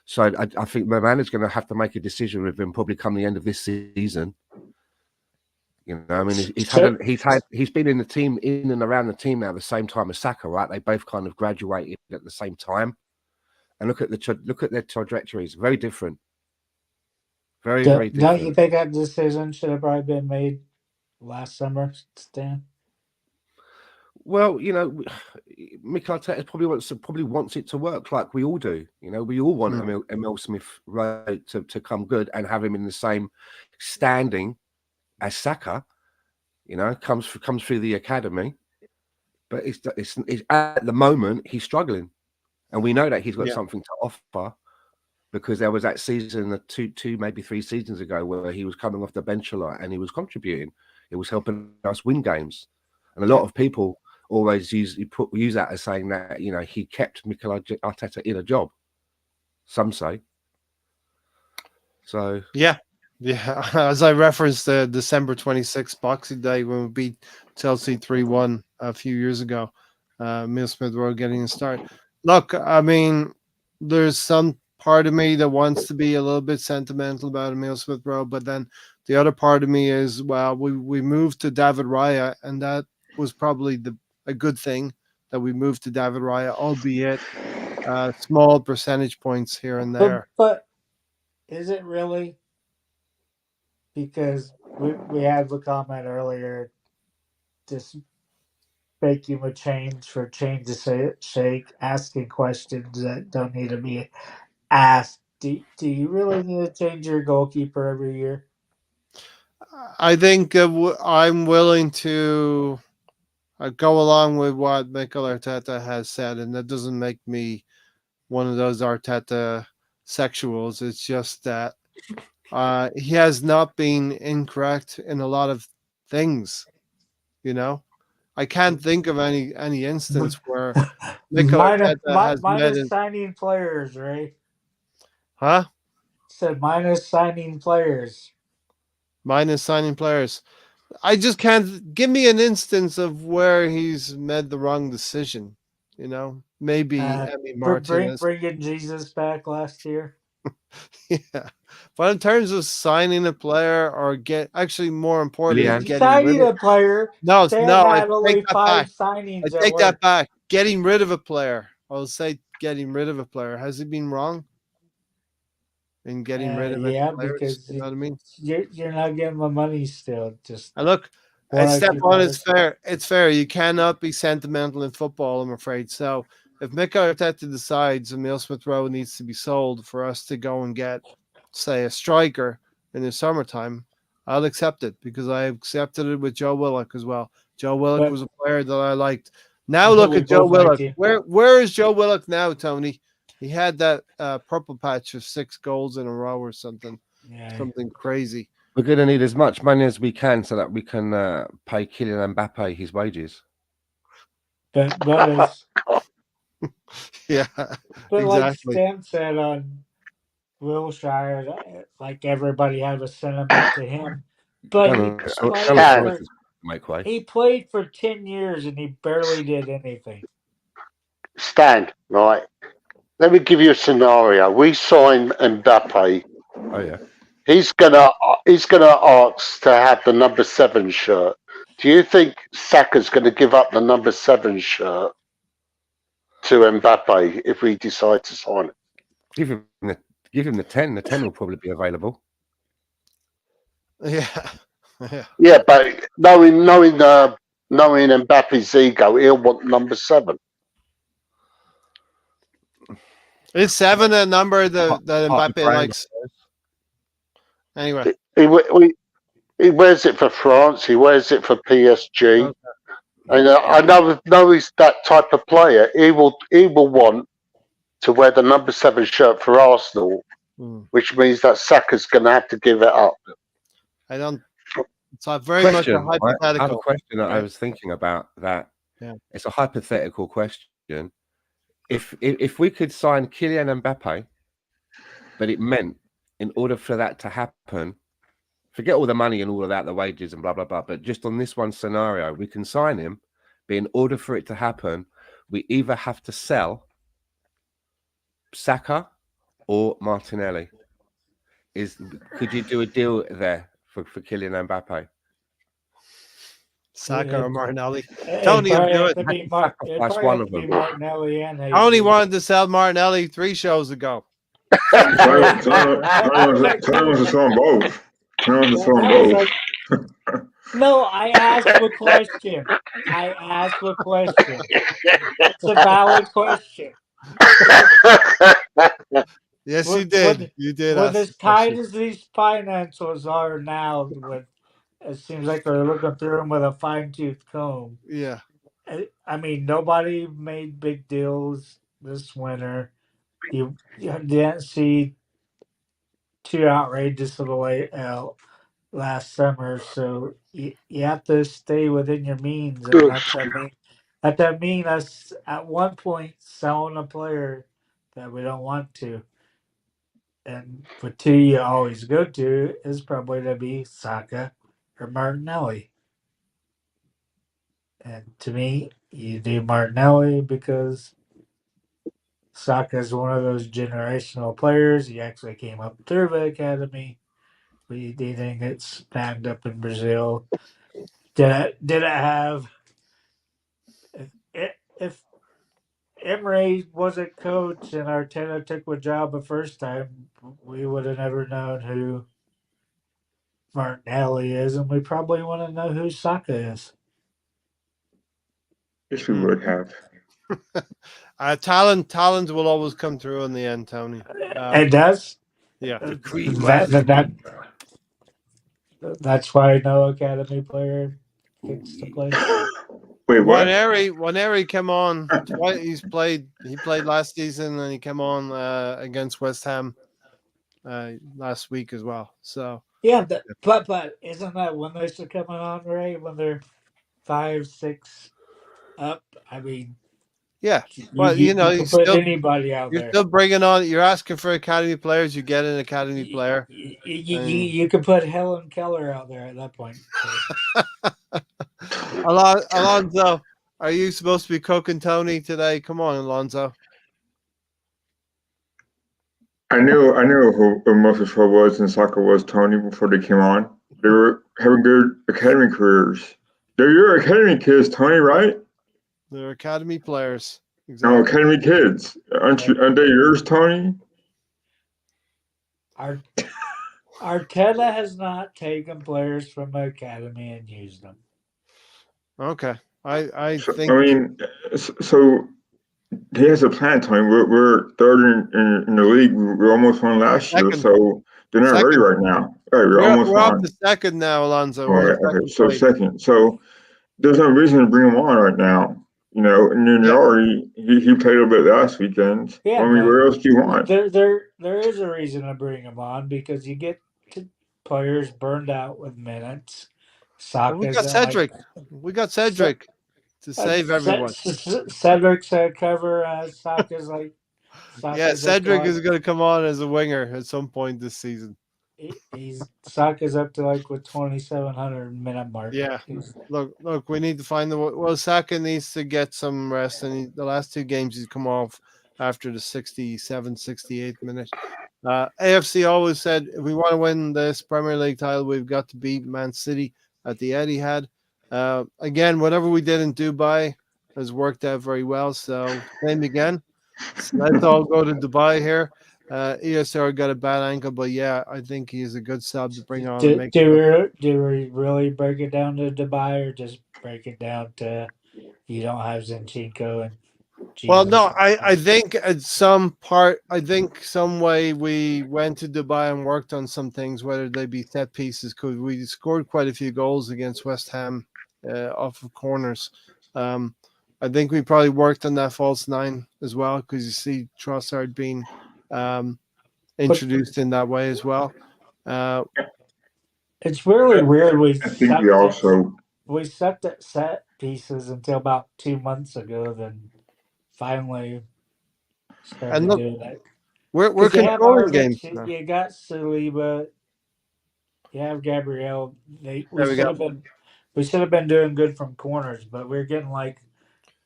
So I think my man is going to have to make a decision with him probably come the end of this season. I mean, he's been in the team, in and around the team now, the same time as Saka, right? They both kind of graduated at the same time, and look at their trajectories, very different, very different. Don't you think that decision should have probably been made last summer, Stan? Well, Mikel Arteta probably wants it to work like we all do. We all want Emile Smith Rowe to come good and have him in the same standing as Saka. Comes through the academy, but it's at the moment he's struggling, and we know that he's got something to offer, because there was that season, two maybe 3 seasons ago, where he was coming off the bench a lot and he was contributing. It was helping us win games, and a lot of people always use that as saying that he kept Mikel Arteta in a job. Some say. So yeah. As I referenced the December 26th Boxing Day when we beat Chelsea 3-1 a few years ago, Emile Smith Rowe getting a start. Look, I mean, there's some part of me that wants to be a little bit sentimental about Emile Smith Rowe, but then the other part of me is, well, we moved to David Raya, and that was probably a good thing that we moved to David Raya, albeit small percentage points here and there. But is it really? Because we had the comment earlier, just making a change for change to shake, asking questions that don't need to be asked. Do you really need to change your goalkeeper every year? I think I'm willing to go along with what Mikel Arteta has said, and that doesn't make me one of those Arteta sexuals. It's just that he has not been incorrect in a lot of things. I can't think of any instance where Mikel Arteta has minus signing players, right? Huh? Said minus signing players. Minus signing players. I just can't give me an instance of where he's made the wrong decision. Maybe Emi Martinez. Bringing Jesus back last year. Yeah, but in terms of signing a player or more important, signing a player. No, I take that back. Signings I take that back. Getting rid of a player. I'll say getting rid of a player. Has he been wrong in getting rid of any players? Because you know what I mean? You're not getting my money still. Just and look, Stefan, it's fair. It's fair. You cannot be sentimental in football, I'm afraid. So if Mikel Arteta decides Emile Smith Rowe needs to be sold for us to go and get, say, a striker in the summertime, I'll accept it, because I accepted it with Joe Willock as well. Joe Willock was a player that I liked. Now look at Joe Willock. Where is Joe Willock now, Tony? He had that purple patch of 6 goals in a row or something. Yeah. Something crazy. We're going to need as much money as we can so that we can pay Kylian Mbappe his wages. But yeah, but exactly. Like Stan said on Wilshere, like everybody had a sentiment to him. But he played for 10 years and he barely did anything. Stan, right? Let me give you a scenario. We sign Mbappe. Oh yeah. He's gonna ask to have the number 7 shirt Do you think Saka's going to give up the number 7 shirt to Mbappe if we decide to sign it? Give him the 10. The 10 will probably be available. Yeah. Yeah. Yeah, but knowing Mbappe's ego, he'll want number 7. Is 7 a number that Half Mbappe grand, likes? Anyway. He wears it for France. He wears it for PSG. Okay. And I know he's that type of player. He will want to wear the number 7 shirt for Arsenal, which means that Saka's going to have to give it up. I don't. It's a very much a hypothetical. I have a question that I was thinking about. That it's a hypothetical question. If we could sign Kylian Mbappe, but it meant in order for that to happen, forget all the money and all of that, the wages and blah blah blah. But just on this one scenario, we can sign him, but in order for it to happen, we either have to sell Saka or Martinelli. Could you do a deal there for Kylian Mbappe? Saka or Martinelli? Tony will do it. That's one of them. Martinelli and Tony wanted to sell Martinelli 3 shows ago. Tony wants to sell them both. Tony wants to sell them both. No, I asked a question. It's a valid question. Yes, you did. You did. With as tight as these financials are now, with it seems like they're looking through them with a fine-tooth comb. Yeah. I mean, nobody made big deals this winter. You didn't see too outrageous of a layout last summer, so you have to stay within your means, and that mean us at one point selling a player that we don't want to. And for 2 you always go to is probably to be Saka or Martinelli. And to me, you do Martinelli because Saka is one of those generational players. He actually came up through the academy. He didn't get snagged up in Brazil. Did it have if Emirates wasn't coach and Arteta took the job the first time, we would have never known who Martinelli is, and we probably want to know who Saka is. Yes, we would have. Talent will always come through in the end, Tony. It does. Yeah. That's why no academy player gets to play. Wait, what? Waneri came on twice. He played last season, and he came on against West Ham last week as well. So yeah, but isn't that when they're coming on, Ray? When they're 5, 6 up? I mean, yeah. Well, you can put anybody out you're there. still bringing on. You're asking for academy players. You get an academy player. You can put Helen Keller out there at that point. Alonso, are you supposed to be cooking Tony today? Come on, Alonso. I knew who most of the show was and Saka was Tony before they came on. They were having good academy careers. They're your academy kids, Tony, right? They're academy players. Exactly. No, academy kids. Aren't they yours, Tony? Arteta has not taken players from the academy and used them. Okay, I think. I mean, so he has a plan, Tony. We're third in the league. We almost won last year, so they're not ready right now. All right, we're up to second now, Alonso. All right, okay, so second. So there's no reason to bring him on right now. You know, and then he played a bit last weekend. Yeah, I mean, what else do you want? There is a reason to bring him on because you get players burned out with minutes. We got Cedric. We got Cedric to save everyone. Cedric's cover. Saka's like. Cedric is going to come on as a winger at some point this season. Saka's up to like with 2,700 minute mark. Yeah. Look, we need to find Saka needs to get some rest, and the last 2 games he's come off after the 67, 68 minute. AFC always said if we want to win this Premier League title, we've got to beat Man City at the Etihad. Again, whatever we did in Dubai has worked out very well. So same again. So let's all go to Dubai here. ESR got a bad ankle, but yeah, I think he's a good sub to bring on and make it look. Do we really break it down to Dubai, or just break it down to you don't have Zinchenko and Well, Jesus? no, I think at some part, I think some way we went to Dubai and worked on some things, whether they be set pieces, because we scored quite a few goals against West Ham off of corners. Um, I think we probably worked on that false nine as well, because you see Trossard being um, introduced in that way as well. Uh, It's really weird. I think we also We sucked at set pieces until about 2 months ago. Then finally and started look, doing that. we're Because you have controlling games Arvic, now. you got Saliba, you have Gabrielle. There we go. We should have been doing good from corners, but we're getting like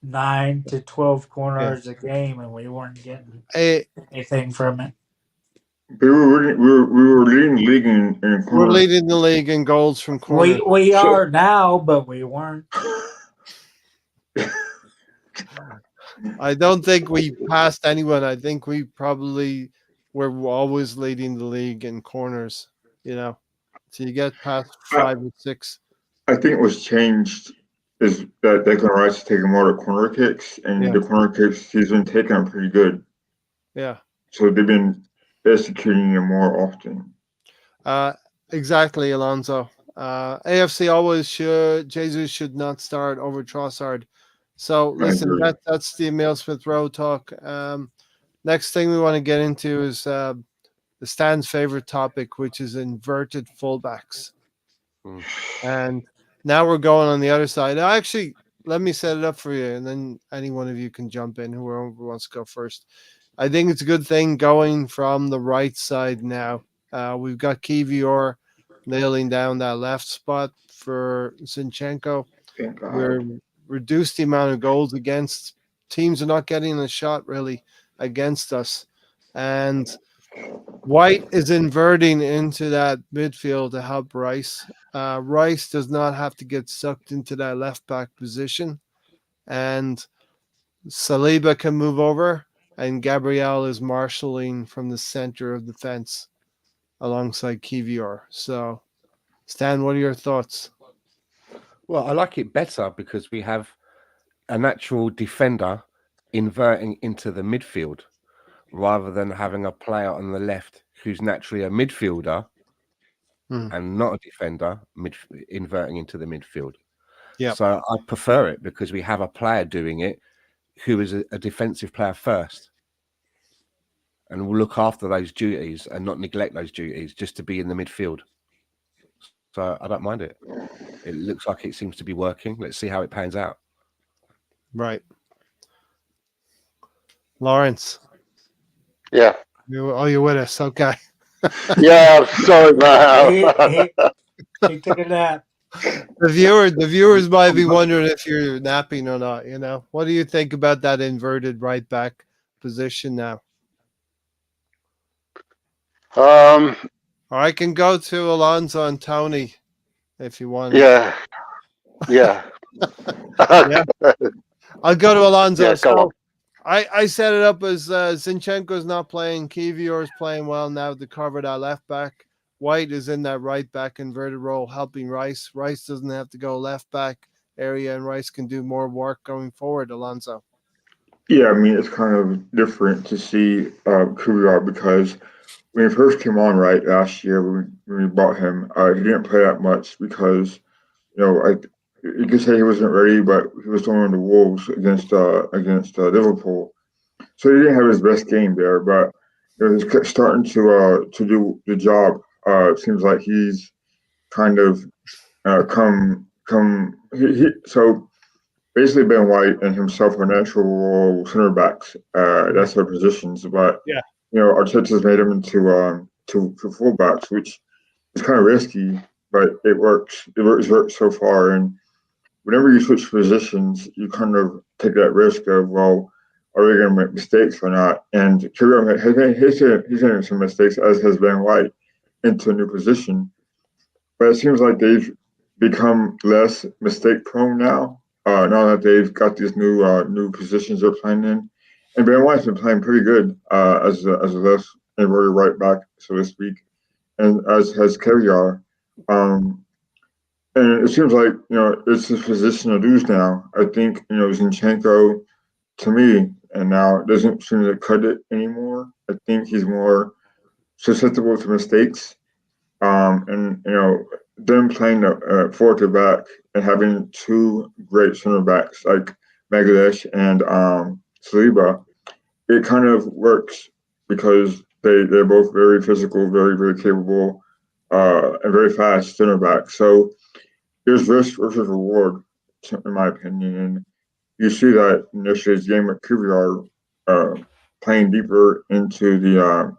9 to 12 Yeah. corners a game, and we weren't getting Hey, anything from it. we were leading the league in we're corners. leading the league in goals from corners. We So- are now, but we weren't. I don't think we passed anyone. I think we probably were always leading the league in corners, So you get past 5 or 6. I think what's changed is that Declan Rice is taking more of the corner kicks, and Yeah. the corner kicks he's been taking them pretty good. Yeah. So they've been executing them more often. Exactly, Alonso. AFC always should. Jesus should not start over Trossard. So listen, agree. that's the Emil Smith Rowe talk. Next thing we want to get into is the Stan's favorite topic, which is inverted fullbacks. And now we're going on the other side. Actually, let me set it up for you, and then any one of you can jump in, whoever wants to go first. I think it's a good thing going from the right side now. We've got Kivior nailing down that left spot for Zinchenko. Thank God. We're reduced the amount of goals against. Teams are not getting a shot really against us. And White is inverting into that midfield to help Rice. Rice does not have to get sucked into that left back position. And Saliba can move over, and Gabriel is marshalling from the center of the fence alongside Kivior. So, Stan, what are your thoughts? Well, I like it better because we have a natural defender inverting into the midfield rather than having a player on the left who's naturally a midfielder and not a defender inverting into the midfield. Yeah. So I prefer it because we have a player doing it who is a defensive player first. And will look after those duties and not neglect those duties just to be in the midfield. So I don't mind it. It looks like it seems to be working. Let's see how it pans out. Right. Lawrence. Yeah. You're with us. Okay. Yeah, I'm sorry, man. He took a nap. The viewers might be wondering if you're napping or not. What do you think about that inverted right back position now? Or I can go to Alonso and Tony if you want. Yeah. Yeah. I'll go to Alonso. Yeah, go on. I set it up as Zinchenko's not playing. Kivior is playing well now to cover that left back. White is in that right back inverted role helping Rice. Rice doesn't have to go left back area, and Rice can do more work going forward, Alonso. Yeah, I mean, it's kind of different to see Kvyat because when he first came on last year when we bought him, he didn't play that much because you could say he wasn't ready, but he was throwing the Wolves against Liverpool, so he didn't have his best game there. But he's starting to do the job. It seems like he's kind of come. So basically, Ben White and himself are natural center backs. That's their positions, but Arteta's made him into fullbacks, which is kind of risky, but it works. It works so far. And whenever you switch positions, you kind of take that risk of, well, are we going to make mistakes or not? And he's made some mistakes, as has Ben White, into a new position. But it seems like they've become less mistake prone now. Now that they've got these new positions they're playing in, and Ben White's been playing pretty good as a left inverted right back, so to speak, and as has Caviar. And it seems like it's his position to lose now. I think Zinchenko to me, and now it doesn't seem to cut it anymore. I think he's more susceptible to mistakes. And them playing forward to back and having two great center backs like Magalesh and Saliba, it kind of works because they're both very physical, very very capable, and very fast center backs. So there's risk versus reward, in my opinion, and you see that in yesterday's game with QVR playing deeper into the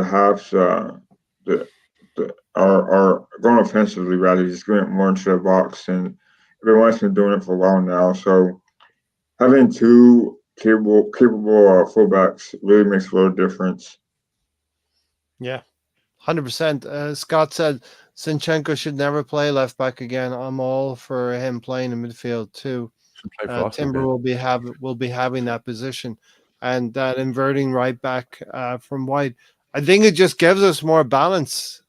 halves. The are going offensively rather. He's going more into the box, and everyone's been doing it for a while now. So having two capable fullbacks really makes a lot of difference. Yeah, 100%. Scott said Zinchenko should never play left back again. I'm all for him playing in midfield too. Timber will be having that position, and that inverting right back from White. I think it just gives us more balance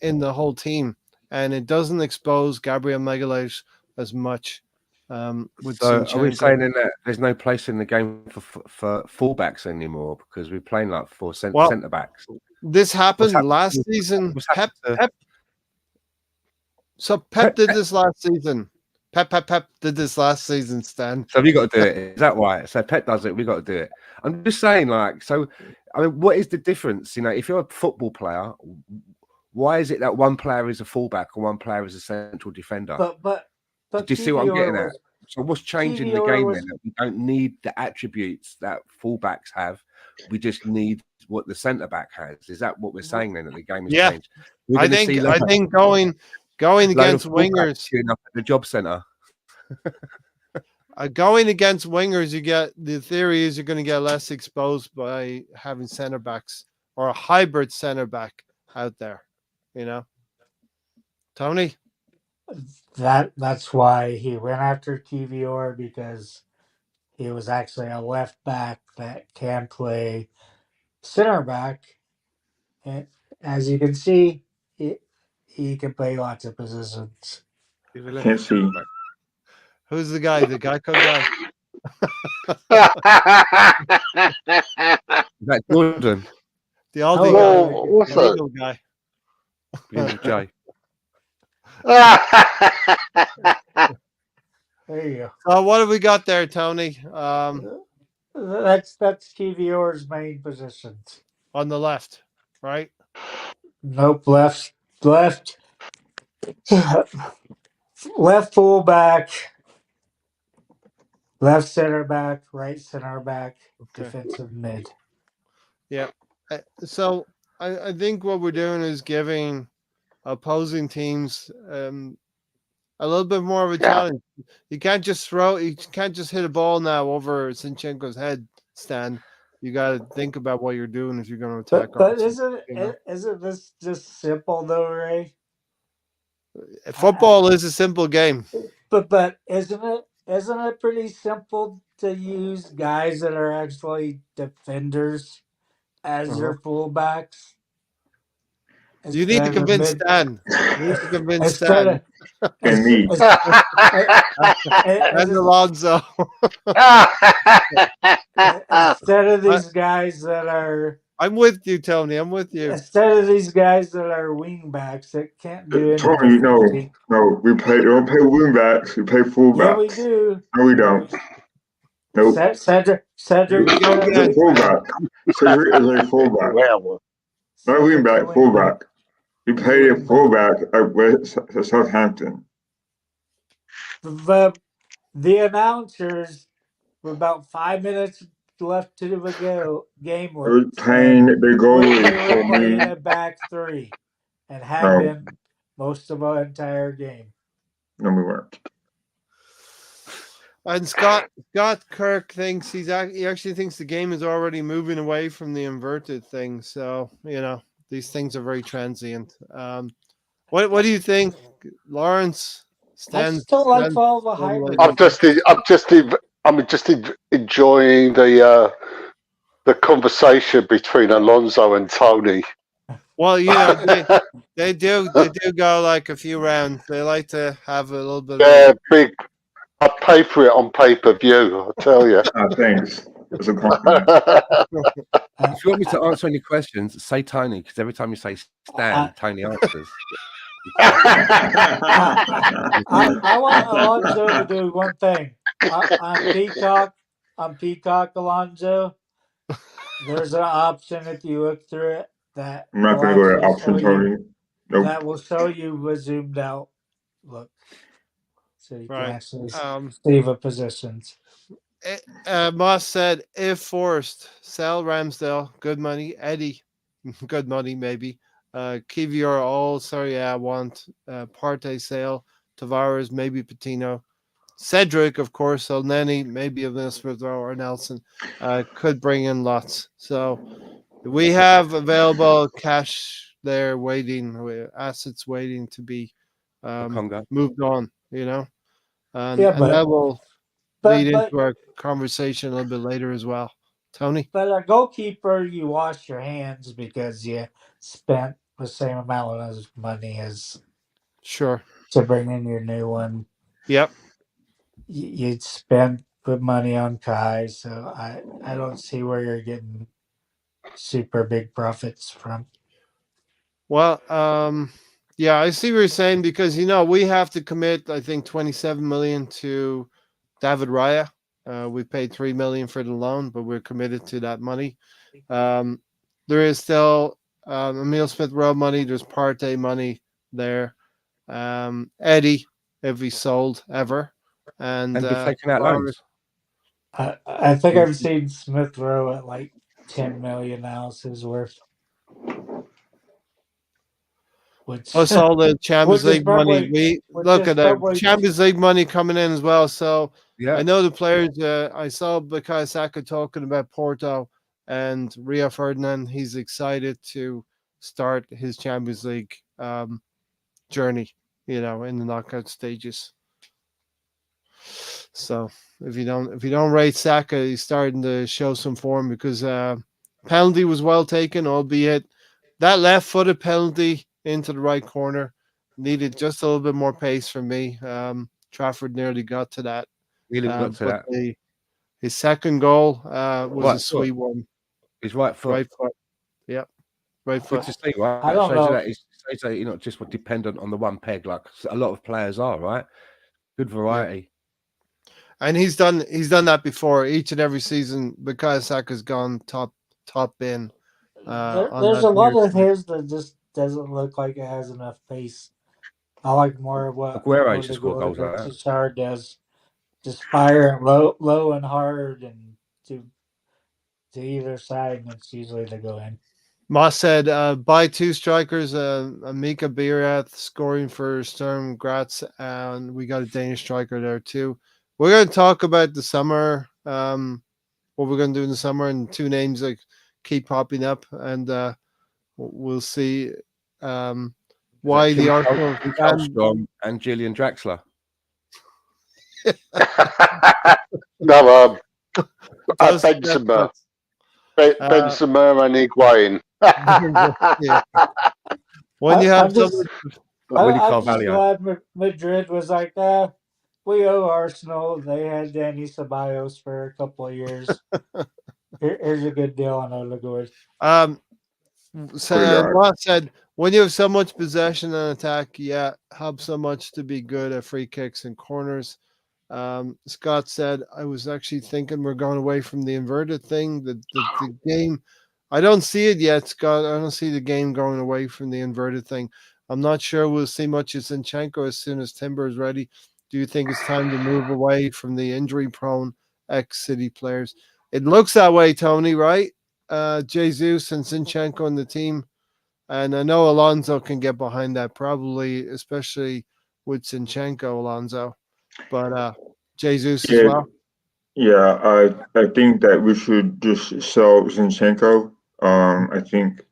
in the whole team, and it doesn't expose Gabriel Magalhaes as much. With So Zinchenko. are we saying then that there's no place in the game for fullbacks anymore because we're playing like four centre backs? This happened last season. Pep did this last season. Pep did this last season, Stan. So we got to do it. Is that right? So Pep does it. We got to do it. I'm just saying, like, so. I mean, what is the difference? If you're a football player, why is it that one player is a fullback and one player is a central defender? But do you see what I'm getting at? So what's changing the game then? That we don't need the attributes that fullbacks have. We just need what the centre back has. Is that what we're saying then? That the game has changed? I think going against wingers up at the job centre. Going against wingers, the theory is you're going to get less exposed by having center backs or a hybrid center back out there. Tony. That's why he went after QVR, because he was actually a left back that can play center back, and as you can see, he can play lots of positions. Can't see. Who's the guy? The Geico guy? Is that Jordan? The Aldi guy. What's that? Guy. Jay. There you go. So what have we got there, Tony? That's QVR's main positions. On the left, right? Nope, left, left fullback, left center back, right center back, defensive mid. Yeah. So I think what we're doing is giving opposing teams a little bit more of a challenge. You can't just hit a ball now over Zinchenko's head, Stan. You got to think about what you're doing if you're going to attack. But isn't this just simple though, Ray? Football is a simple game. But isn't it pretty simple to use guys that are actually defenders as your fullbacks? You need to convince Stan. Stan. And me. And Alonso. Instead of these guys that are... I'm with you, Tony. I'm with you. Instead of these guys that are wing backs that can't do anything. Tony, no. We don't play wing backs. We play fullbacks. Yeah, we do. No, we don't. Nope. Cedric is a fullback. Cedric is a fullback. Not wing back, fullback. We played a fullback at Southampton. The announcers were about 5 minutes left to the game. We're playing the goalie. They were playing a back three and had been most of the entire game. No, we weren't. And Scott Kirk thinks he actually thinks the game is already moving away from the inverted thing. So these things are very transient. What do you think, Lawrence? I still like Stands follow the formulated. hybrid. I'm just enjoying the conversation between Alonso and Tony. Well, they do go like a few rounds. They like to have a little bit of Yeah, big. I pay for it on pay-per-view. I tell you. Thanks. That's a compliment. If you want me to answer any questions, say Tony, because every time you say Stan, Tony answers. I want Alonso to do one thing. On Peacock, Alonso, there's an option if you look through it that I'm not will gonna go to actually option, show you Tony. Nope. that will show you a zoomed out look, so you can right. actually see the positions. Moss said, if Forest sell Ramsdale, good money. Eddie, good money maybe. Kivior, all sorry, I want. Partey sale. Tavares, maybe Patino. Cedric, of course. Elneny, maybe a Smith or Nelson. Could bring in lots. So we have available cash there waiting, assets waiting to be Congo. moved on, and Yeah, that will lead but into our conversation a little bit later as well. Tony? but a goalkeeper, you wash your hands because you spent the same amount of money as Sure. to bring in your new one. Yep. You'd spend good money on Kai, so I don't see where you're getting super big profits from. Well, yeah, I see what you're saying because we have to commit, I think, 27 million to David Raya. We paid 3 million for the loan, but we're committed to that money. There is still Emil Smith Rowe money. There's Partey money there. Eddie, if he sold ever, and you're taking out loans. I think I've seen Smith Rowe at like 10 million ounces worth. Plus all the Champions which is League money. probably- We which look is at the probably- Champions League money coming in as well. So Yeah, I know the players. I saw Bukayo Saka talking about Porto and Rio Ferdinand. He's excited to start his Champions League journey. In the knockout stages. So if you don't rate Saka, he's starting to show some form because penalty was well taken, albeit that left-footed penalty into the right corner needed just a little bit more pace from me. Trafford nearly got to that. really got to that. His second goal was Right a sweet one. His right foot. Right foot. Yep. Right Good foot. to see, right? I don't Shows you know. that you're not just dependent on the one peg like a lot of players are, right? Good variety. And he's done that before. Each and every season, Bukayo Saka's gone top bin. There's a lot of his that just doesn't look like it has enough pace. I like more of what Aguero used to score goals like that. Trossard does. Just fire it low and hard and to either side, and it's usually they go in. Moss said, buy two strikers, Mika Birath scoring for Sturm Graz, and we got a Danish striker there too. We're going to talk about the summer, what we're going to do in the summer, and two names that keep popping up, and we'll see why the Arsenal and Julian Draxler. No, Benzema. Benzema and Higuain. Yeah. When you have I'm just glad Madrid was like, we owe Arsenal. They had Danny Ceballos for a couple of years. Here's a good deal on Odegaard. Ross said, when you have so much possession and attack, help so much to be good at free kicks and corners. Scott said, I was actually thinking we're going away from the inverted thing. The game, I don't see it yet, Scott. I don't see the game going away from the inverted thing. I'm not sure we'll see much of Zinchenko as soon as Timber is ready. Do you think it's time to move away from the injury-prone ex-City players? It looks that way, Tony, right? Jesus and Zinchenko in the team. And I know Alonso can get behind that, probably, especially with Zinchenko, Alonso. But Jesus as well. Yeah, I think that we should just sell Zinchenko. I think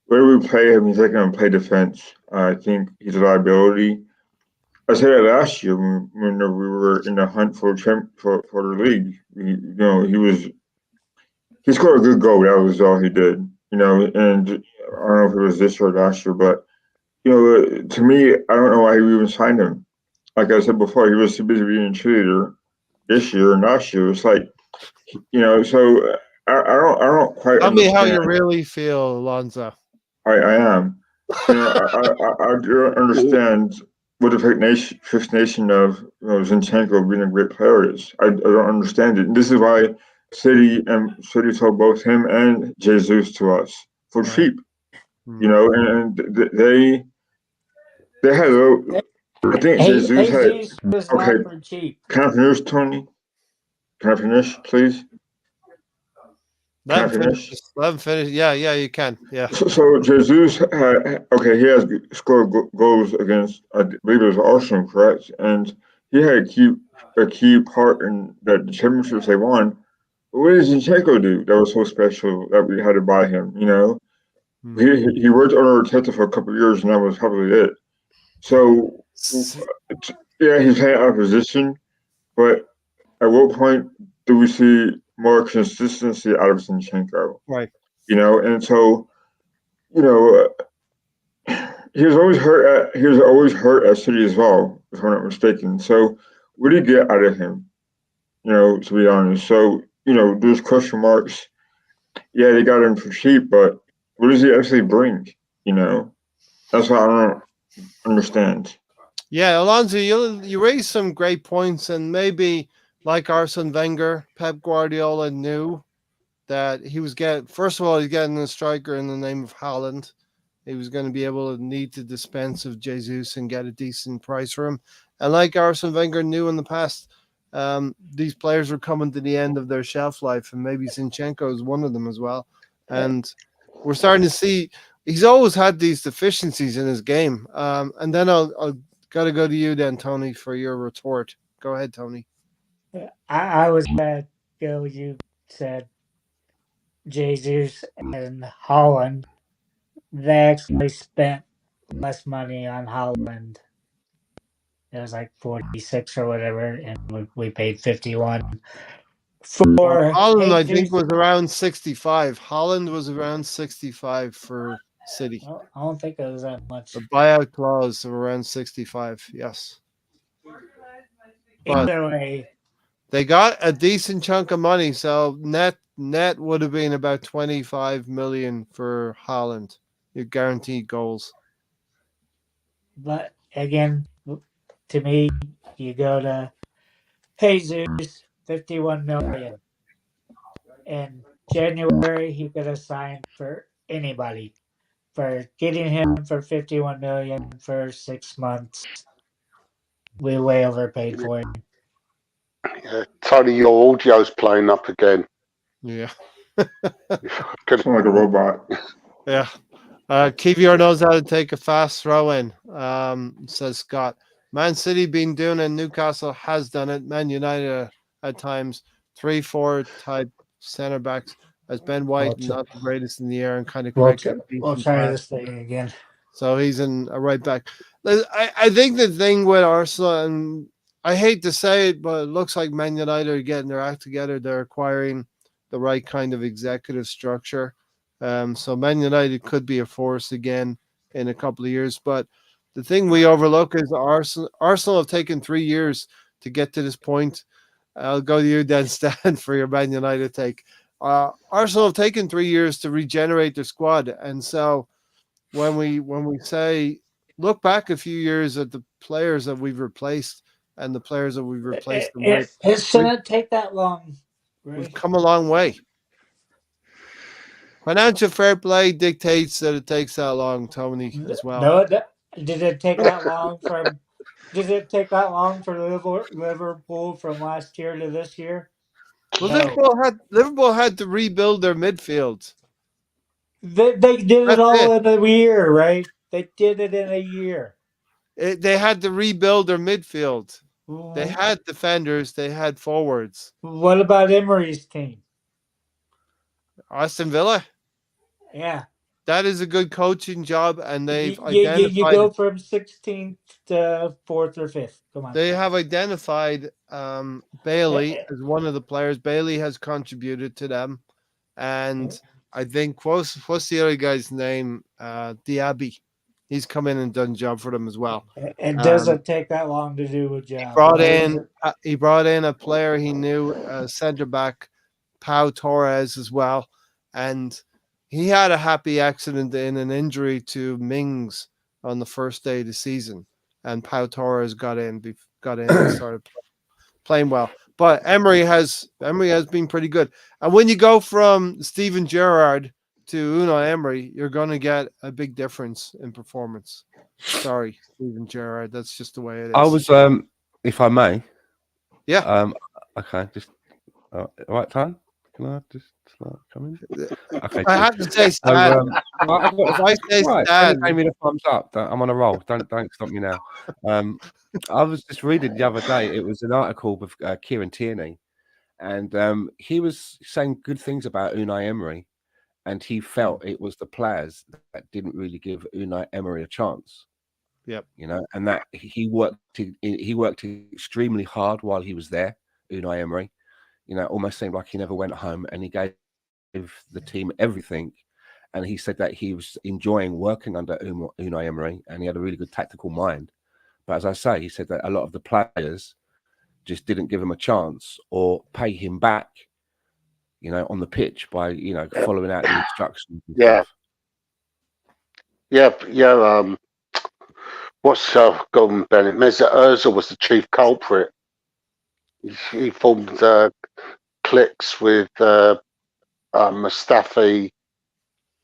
where we play him, he's not going to play defense. I think he's a liability. I said that last year when we were in the hunt for the league. He scored a good goal. That was all he did. And I don't know if it was this or last year, but to me, I don't know why we even signed him. Like I said before, he was too busy being a cheerleader this year and last year. It's like, so I don't quite Tell me how understand. you really feel, Alonso. I am. I don't understand what the fixation of Zinchenko being a great player is. I don't understand it. And this is why City sold both him and Jesus to us for cheap. And they had I think Jesus had. Jesus was Okay, not for cheap. can I finish, Tony? Can I finish, please? Can I finish? Let him finish. Yeah, you can. Yeah. So Jesus had he has scored goals against I believe it was Arsenal, correct? And he had a key part in the championships they won. What did Zinchenko do that was so special that we had to buy him? He worked under Arteta for a couple of years, and that was probably it. So yeah, he's playing out of position, but at what point do we see more consistency out of Zinchenko? Right. And so he was always hurt at City as well, if I'm not mistaken. So what did you get out of him? To be honest. So there's question marks. Yeah, they got him for cheap, but what does he actually bring? That's what I don't understand. Yeah, Alonso, you raised some great points, and maybe like Arsene Wenger, Pep Guardiola knew that he was first of all, he's getting a striker in the name of Haaland. He was going to be able to need to dispense of Jesus and get a decent price for him. And like Arsene Wenger knew in the past, these players were coming to the end of their shelf life, and maybe Zinchenko is one of them as well. And we're starting to see he's always had these deficiencies in his game. And then I'll got to go to you then, Tony, for your retort. Go ahead, Tony. I was gonna go. You said Jesus and Holland. They actually spent less money on Holland. It was like 46 or whatever, and we paid 51 for Holland, I think, Jesus. was around 65. Holland was around 65 for City. I don't think it was that much. The buyout clause of around 65. Yes. But Either way, they got a decent chunk of money, so net would have been about 25 million for Holland. Your guaranteed goals. but again, to me, you go to Jesus, 51 million. In January, he could have signed for anybody. For getting him for 51 million for 6 months, we way overpaid for him. Yeah. Tony, your audio's playing up again. Yeah. Sound like a robot. Yeah. Kivior knows how to take a fast throw in, says Scott. Man City been doing it, Newcastle has done it. Man United at times 3-4 type centre backs as Ben White, not the greatest in the air and kind of We'll quick. try this thing again. So he's in a right back. I think the thing with Arsenal, and I hate to say it, but it looks like Man United are getting their act together. They're acquiring the right kind of executive structure. So Man United could be a force again in a couple of years. But the thing we overlook is Arsenal have taken 3 years to get to this point. I'll go to you then, Stan, for your Man United take. Arsenal have taken 3 years to regenerate their squad. And so when we say look back a few years at the players that we've replaced and the players that we've replaced them with, It shouldn't take that long. we've Right? come a long way. Financial fair play dictates that it takes that long, Tony, as well. No, did it take that long from? Did it take that long for Liverpool from last year to this year? Well, No. Liverpool had to rebuild their midfield. They did it That's all it. in a year, right? They did it in a year. They had to rebuild their midfield. They had defenders. They had forwards. What about Emery's team? Aston Villa. Yeah. that is a good coaching job, and they've You identified. go from 16th to 4th or 5th. Come on. They have identified Bailey as one of the players. Bailey has contributed to them, and I think what's the other guy's name? Diaby. He's come in and done a job for them as well. It doesn't take that long to do a job. He brought in a player he knew, centre back, Pau Torres as well, and he had a happy accident in an injury to Mings on the first day of the season, and Pau Torres got in and started playing well. But Emery has been pretty good, and when you go from Steven Gerrard to Unai Emery, you're going to get a big difference in performance. Sorry, Steven Gerrard, that's just the way it is. I was, if I may, yeah. Okay, just right time. Can I just start coming? Okay. I have to say, Stan. If I say Stan, gave me the thumbs up. I'm on a roll. Don't stop me now. I was just reading the other day. It was an article with Kieran Tierney, and he was saying good things about Unai Emery, and he felt it was the players that didn't really give Unai Emery a chance. Yep. You know, and that he worked extremely hard while he was there, Unai Emery. You know, almost seemed like he never went home, and he gave the team everything. And he said that he was enjoying working under Unai Emery, and he had a really good tactical mind. But as I say, he said that a lot of the players just didn't give him a chance or pay him back, you know, on the pitch by, you know, following out the instructions. Yeah. What's Golden Bennett? Mesut Ozil was the chief culprit. He formed cliques with Mustafi,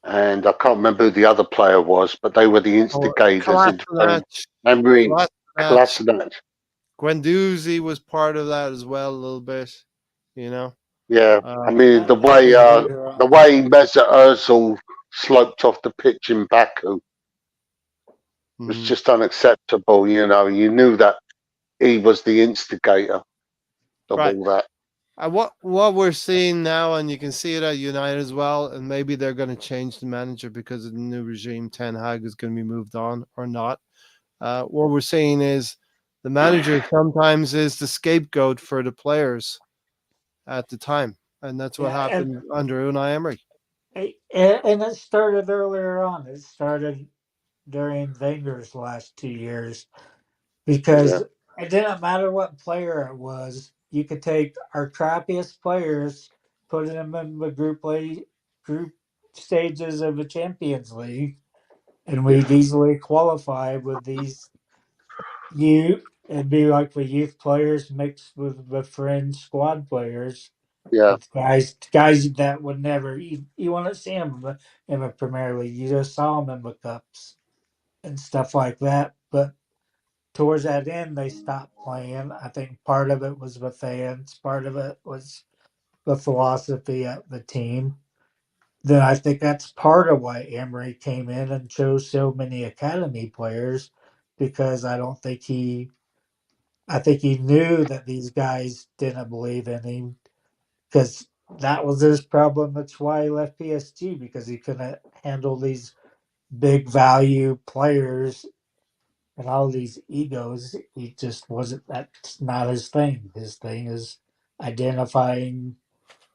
and I can't remember who the other player was, but they were the instigators. Emery, Kolasinac. Guendouzi was part of that as well, a little bit, you know. Yeah, I mean the way Mesut Ozil sloped off the pitch in Baku was just unacceptable. You know, you knew that he was the instigator of all that. What we're seeing now, and you can see it at United as well, and maybe they're going to change the manager because of the new regime. Ten Hag is going to be moved on or not. What we're seeing is the manager sometimes is the scapegoat for the players at the time, and that's what happened under Unai Emery. And it started earlier on. It started during Wenger's last 2 years, because it didn't matter what player it was. You could take our crappiest players, put them in the group stages of the Champions League, and we'd easily qualify with these youth. It'd be like the youth players mixed with the fringe squad players. Yeah, with guys that would never you want to see them in the Premier League. You just saw them in the cups and stuff like that. But towards that end, they stopped playing. I think part of it was the fans, part of it was the philosophy of the team. Then I think that's part of why Emery came in and chose so many academy players, because I think he knew that these guys didn't believe in him, because that was his problem. That's why he left PSG, because he couldn't handle these big value players and all these egos. He just wasn't. That's not his thing. His thing is identifying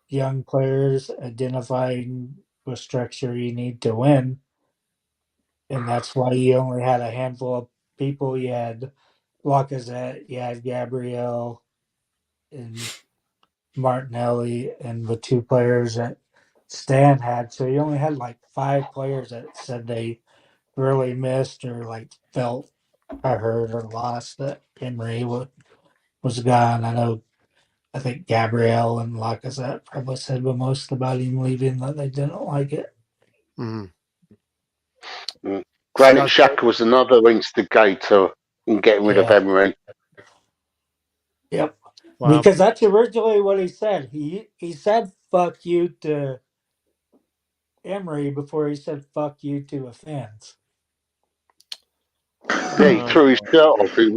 young players, identifying the structure you need to win, and that's why you only had a handful of people. You had Lacazette, you had Gabriel, and Martinelli, and the 2 players that Stan had. So you only had like 5 players that said they really missed or like felt hurt or lost that Emery was gone. I think Gabriel and Lacazette probably said the most about him leaving, that they didn't like it. Granit Xhaka was another instigator in getting rid of Emery. Yep. Wow. Because that's originally what he said. He said "fuck you" to Emery before he said "fuck you" to the fans. Yeah, he threw his shirt off. He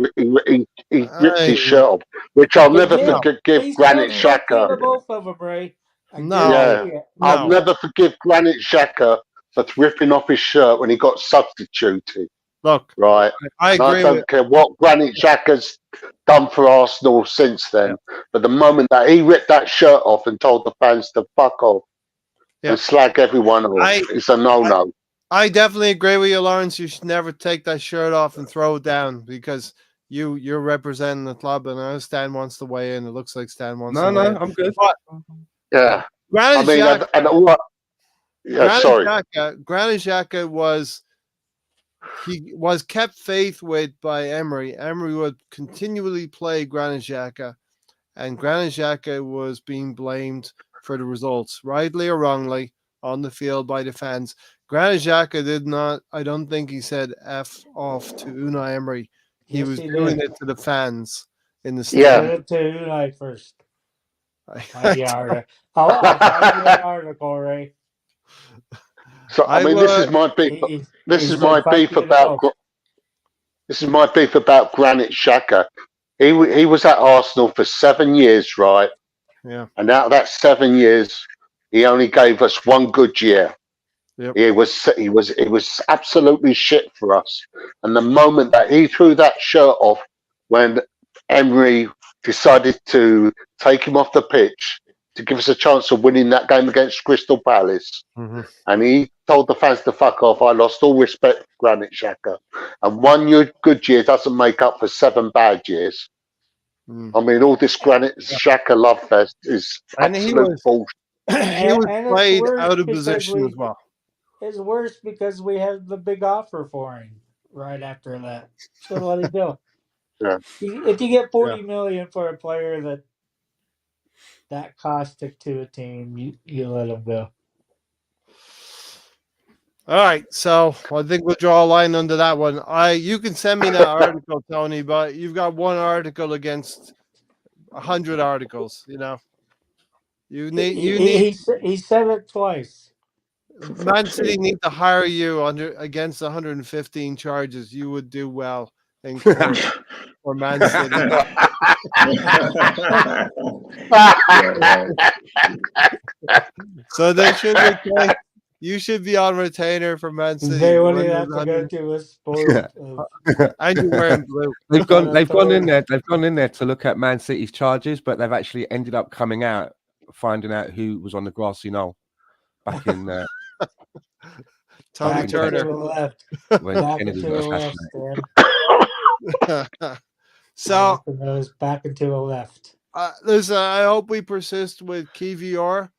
ripped his shirt off, which I'll never forgive Granit Xhaka. Both of them, Ray. I'll never forgive Granit Xhaka that's ripping off his shirt when he got substituted. Look, Right. I And I agree don't with. care what Granit Xhaka's done for Arsenal since then, but the moment that he ripped that shirt off and told the fans to fuck off and slag everyone off, it's a no-no. I definitely agree with you, Lawrence. You should never take that shirt off and throw it down because you're representing the club, and I know Stan wants to weigh in. It looks like Stan wants to weigh in. I'm good. But Yeah. I Granit mean, Xhaka, and what? Yeah, sorry. Granit Xhaka was kept faith with by Emery. Emery would continually play Granit Xhaka, and Granit Xhaka was being blamed for the results, rightly or wrongly, on the field by the fans. Granit Xhaka did not. I don't think he said "f off" to Unai Emery. He was doing it to the fans in the stadium. He said it to Unai first. I'll find you an article, Ray. So I mean, this is my beef. This is my beef about Granit Xhaka. He was at Arsenal for 7 years, right? Yeah. And out of that 7 years, he only gave us one good year. Yep. It was absolutely shit for us. And the moment that he threw that shirt off, when Emery decided to take him off the pitch to give us a chance of winning that game against Crystal Palace, and he told the fans to fuck off, I lost all respect for Granit Xhaka. And one good year doesn't make up for 7 bad years. I mean, all this Granit Xhaka love fest is absolute bullshit. He was played out of position as well. It's worse because we had the big offer for him right after that. So what do you do? Yeah. If you get 40 million for a player that caustic to a team, you let him go. All right, so I think we'll draw a line under that one. You can send me that article, Tony, but you've got one article against 100 articles. You know, He said it twice. Man City need to hire you against 115 charges. You would do well in court for Man City. So they should retain. You should be on retainer for Man City. They only have to go to a sport. And you're wearing blue. They've gone in there. They've gone in there to look at Man City's charges, but they've actually ended up finding out who was on the grassy knoll back in. Tony Turner. To the left. When Kennedy got assassinated. So back and to the left. Listen, I hope we persist with Kivior,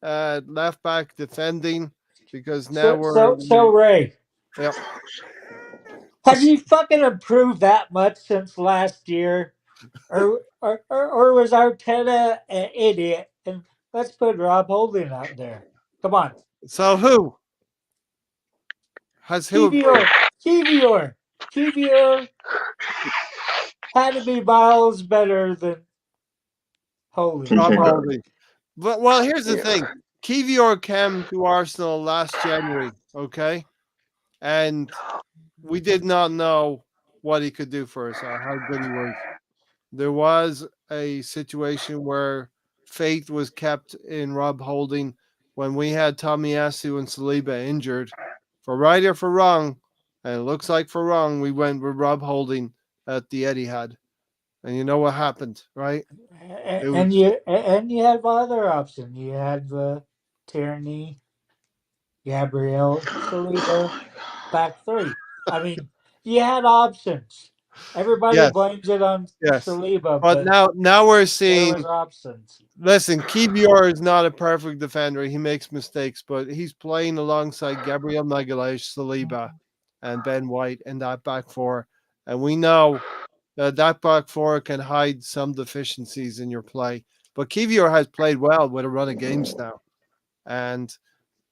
left back defending, because now So Ray. Yep. Have you fucking improved that much since last year? Or was Arteta an idiot? And let's put Rob Holding out there. Come on. So who? Kivior had to be miles better than Holding. But well, here's the thing. Kivior came to Arsenal last January, okay? And we did not know what he could do for us or how good he was. There was a situation where faith was kept in Rob Holding when we had Tomiyasu and Saliba injured. For right or for wrong, and it looks like for wrong, we went with Rob Holding at the Ethihad. And you know what happened, right? And you had other option. You had the Tierney, Gabriel, Saliba, back three. I mean, you had options. Everybody blames it on Saliba, but now we're seeing there was options. Listen, Kivior is not a perfect defender. He makes mistakes, but he's playing alongside Gabriel Magalhaes, Saliba, and Ben White in that back four. And we know that back four can hide some deficiencies in your play. But Kivior has played well with a run of games now. And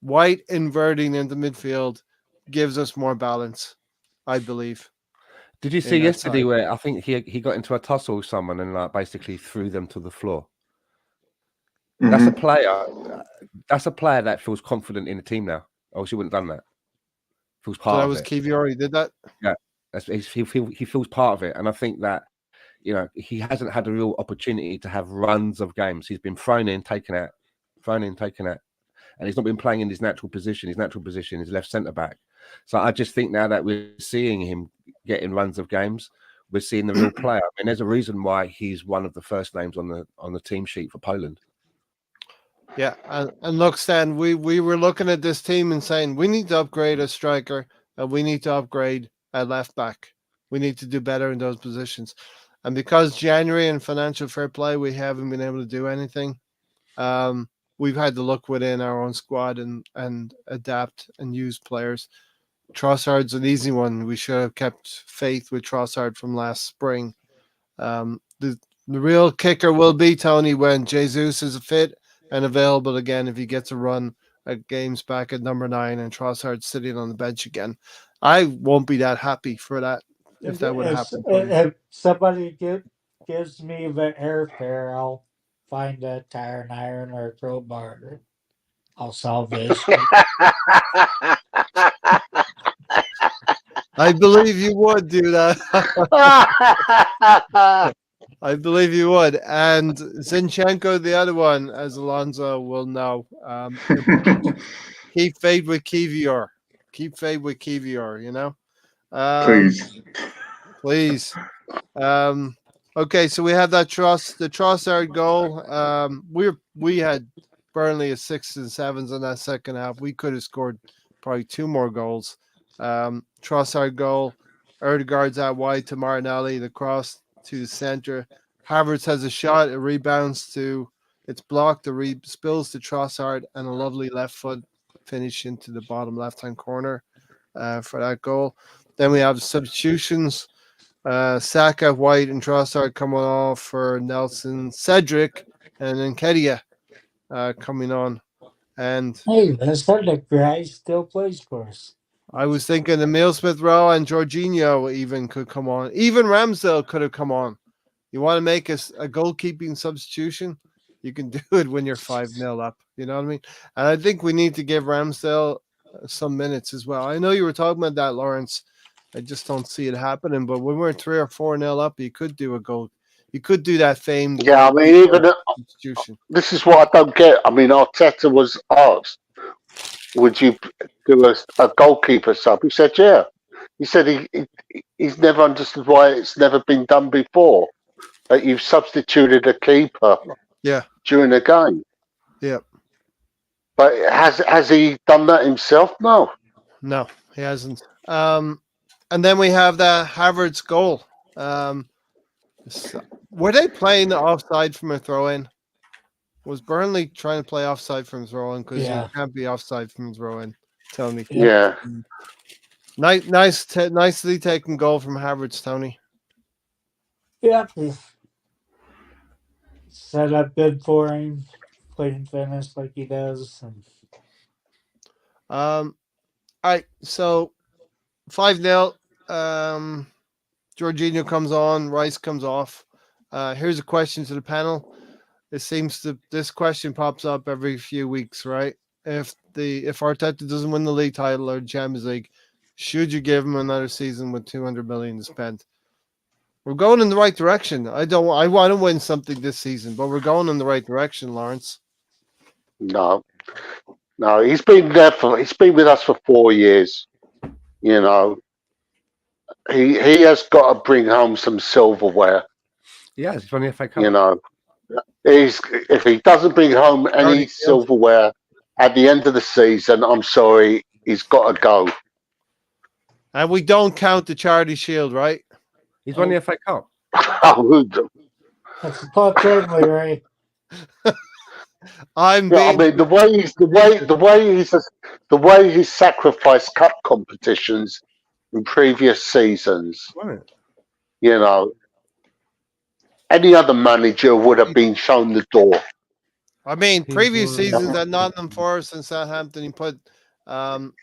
White inverting into midfield gives us more balance, I believe. Did you see yesterday where I think he got into a tussle with someone and basically threw them to the floor? Mm-hmm. That's a player that feels confident in the team now. Else he wouldn't have done that. Feels part of it. So that was Kivior, he did that? Yeah. He feels part of it. And I think that, he hasn't had a real opportunity to have runs of games. He's been thrown in, taken out, thrown in, taken out. and he's not been playing in his natural position. His natural position is left centre back. So I just think now that we're seeing him getting runs of games, we're seeing the real player. I mean, there's a reason why he's one of the first names on the team sheet for Poland. Yeah, and look, Stan, we were looking at this team and saying we need to upgrade a striker and we need to upgrade a left back. We need to do better in those positions. And because January and financial fair play, we haven't been able to do anything. We've had to look within our own squad and adapt and use players. Trossard's an easy one. We should have kept faith with Trossard from last spring. The real kicker will be, Tony, when Jesus is fit and available again, if he gets a run at games back at number 9 and Trossard sitting on the bench again. I won't be that happy for that if that would happen. If somebody gives me the airfare, I'll find a tire and iron or a crowbar. I'll solve the issue. I believe you would do that. I believe you would. And Zinchenko, the other one, as Alonso will know. Keep faith with Kivior. Keep faith with Kivior, you know? Please. Please. Okay, so we have that the Trossard goal. We had Burnley at 6s and 7s in that second half. We could have scored probably 2 more goals. Trossard goal. Erdegaard's out wide to Martinelli. The cross to the center. Havertz has a shot. It rebounds to. It's blocked. It spills to Trossard and a lovely left foot finish into the bottom left-hand corner for that goal. Then we have substitutions. Saka, White, and Trossard coming off for Nelson, Cedric, and then Kedia coming on. And hey, that's not the guy still plays for us. I was thinking Emile Smith-Rowe and Jorginho even could come on. Even Ramsdale could have come on. You want to make a goalkeeping substitution? You can do it when you're 5-0 up. You know what I mean? And I think we need to give Ramsdale some minutes as well. I know you were talking about that, Lawrence. I just don't see it happening. But when we're 3 or 4-0 up, you could do a goal. You could do that famed. Yeah, I mean, even this is what I don't get. I mean, Arteta was asked, "Would you do a goalkeeper sub?" He said, "Yeah." He said he's never understood why it's never been done before. That you've substituted a keeper, during a game. Yeah. But has he done that himself? No. No, he hasn't. And then we have the Havertz goal. Were they playing the offside from a throw-in? Was Burnley trying to play offside from throw-in? Because you can't be offside from throw-in, Tony. Yeah. Nicely taken goal from Havertz, Tony. Yeah. Set up good for him. Clean finish like he does. All right, so 5-0. Jorginho comes on, Rice comes off. Here's a question to the panel. This question pops up every few weeks, right? If Arteta doesn't win the league title or the Champions League, should you give him another season with 200 million to spend? We're going in the right direction. I want to win something this season, but we're going in the right direction, Lawrence. No, he's been with us for 4 years. You know, he has got to bring home some silverware. Yeah, it's funny if I come. You know, if he doesn't bring home any silverware at the end of the season, I'm sorry, he's got to go. And we don't count the Charity Shield, right? He's won the FA Cup. That's club friendly, right? I mean, the way he's sacrificed cup competitions in previous seasons. Right. You know, any other manager would have been shown the door. I mean, previous seasons at Nottingham Forest and Southampton, he put poor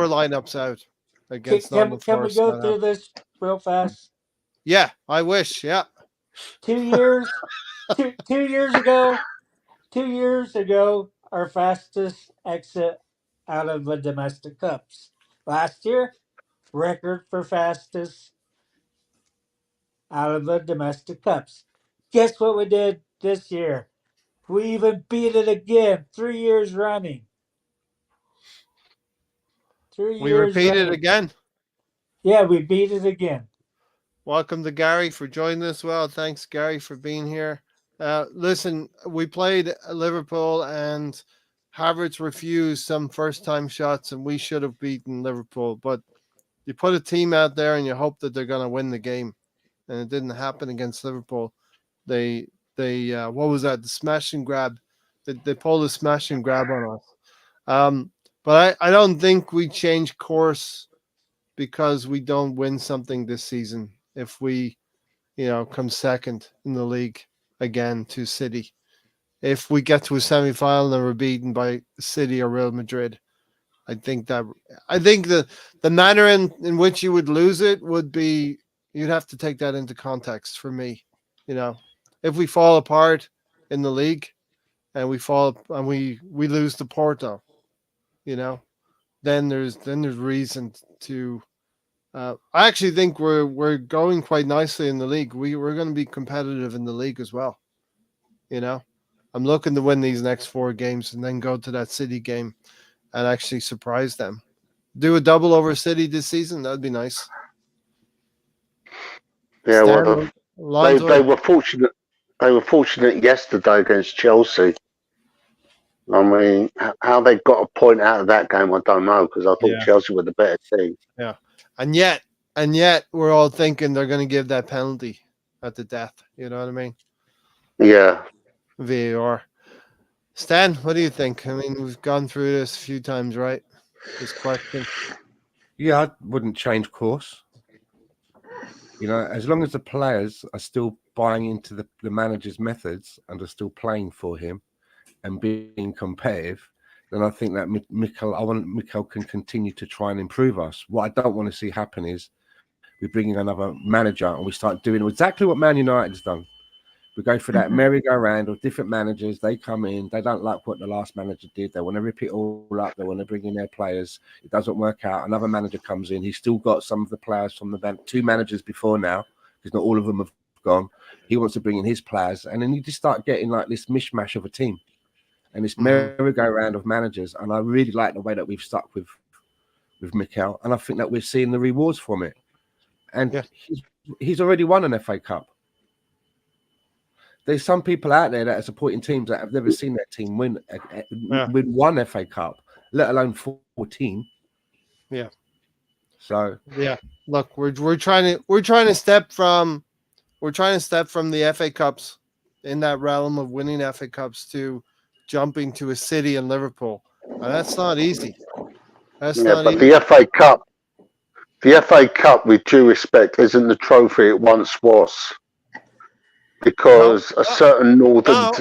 lineups out against Nottingham Forest. Can we go through this real fast? Yeah, I wish. Yeah. 2 years. 2 years ago. 2 years ago, our fastest exit out of the domestic cups. Last year, record for fastest out of the domestic cups. Guess what we did this year? We even beat it again 3 years running. 3 We years repeat it running. again. Yeah, we beat it again. Welcome to Gary for joining us. Well, thanks, Gary, for being here. Listen, we played Liverpool and Havertz refused some first-time shots, and we should have beaten Liverpool. But you put a team out there and you hope that they're going to win the game, and it didn't happen against Liverpool. They what was that? The smash and grab. They pulled a smash and grab on us. But I don't think we change course because we don't win something this season. If we, come second in the league again to City, if we get to a semi-final and we're beaten by City or Real Madrid, I think the manner in which you would lose it would be, you'd have to take that into context for me. If we fall apart in the league and we lose to Porto, then there's reason to. I actually think we're going quite nicely in the league. We're going to be competitive in the league as well. I'm looking to win these next 4 games and then go to that City game and actually surprise them. Do a double over City this season. That'd be nice. Yeah, Stan, they were fortunate. They were fortunate yesterday against Chelsea. I mean, how they got a point out of that game, I don't know, because I thought Chelsea were the better team. Yeah, and yet we're all thinking they're going to give that penalty at the death. You know what I mean? Yeah. VAR. Stan, what do you think? I mean, we've gone through this a few times, right? This question. Yeah, I wouldn't change course. As long as the players are still buying into the manager's methods and are still playing for him and being competitive, then I think that Mikel can continue to try and improve us. What I don't want to see happen is we bring in another manager and we start doing exactly what Man United's done. We go for that merry-go-round of different managers. They come in. They don't like what the last manager did. They want to rip it all up. They want to bring in their players. It doesn't work out. Another manager comes in. He's still got some of the players from the 2 managers before now, because not all of them have gone. He wants to bring in his players. And then you just start getting like this mishmash of a team and this merry-go-round of managers. And I really like the way that we've stuck with Mikel. And I think that we're seeing the rewards from it. And he's already won an FA Cup. There's some people out there that are supporting teams that have never seen their team win 1 FA Cup, let alone 14. Yeah. So look, we're trying to step from the FA Cups in that realm of winning FA Cups to jumping to a City and Liverpool, and that's not easy. But the FA Cup, with due respect, isn't the trophy it once was. Because a certain northern.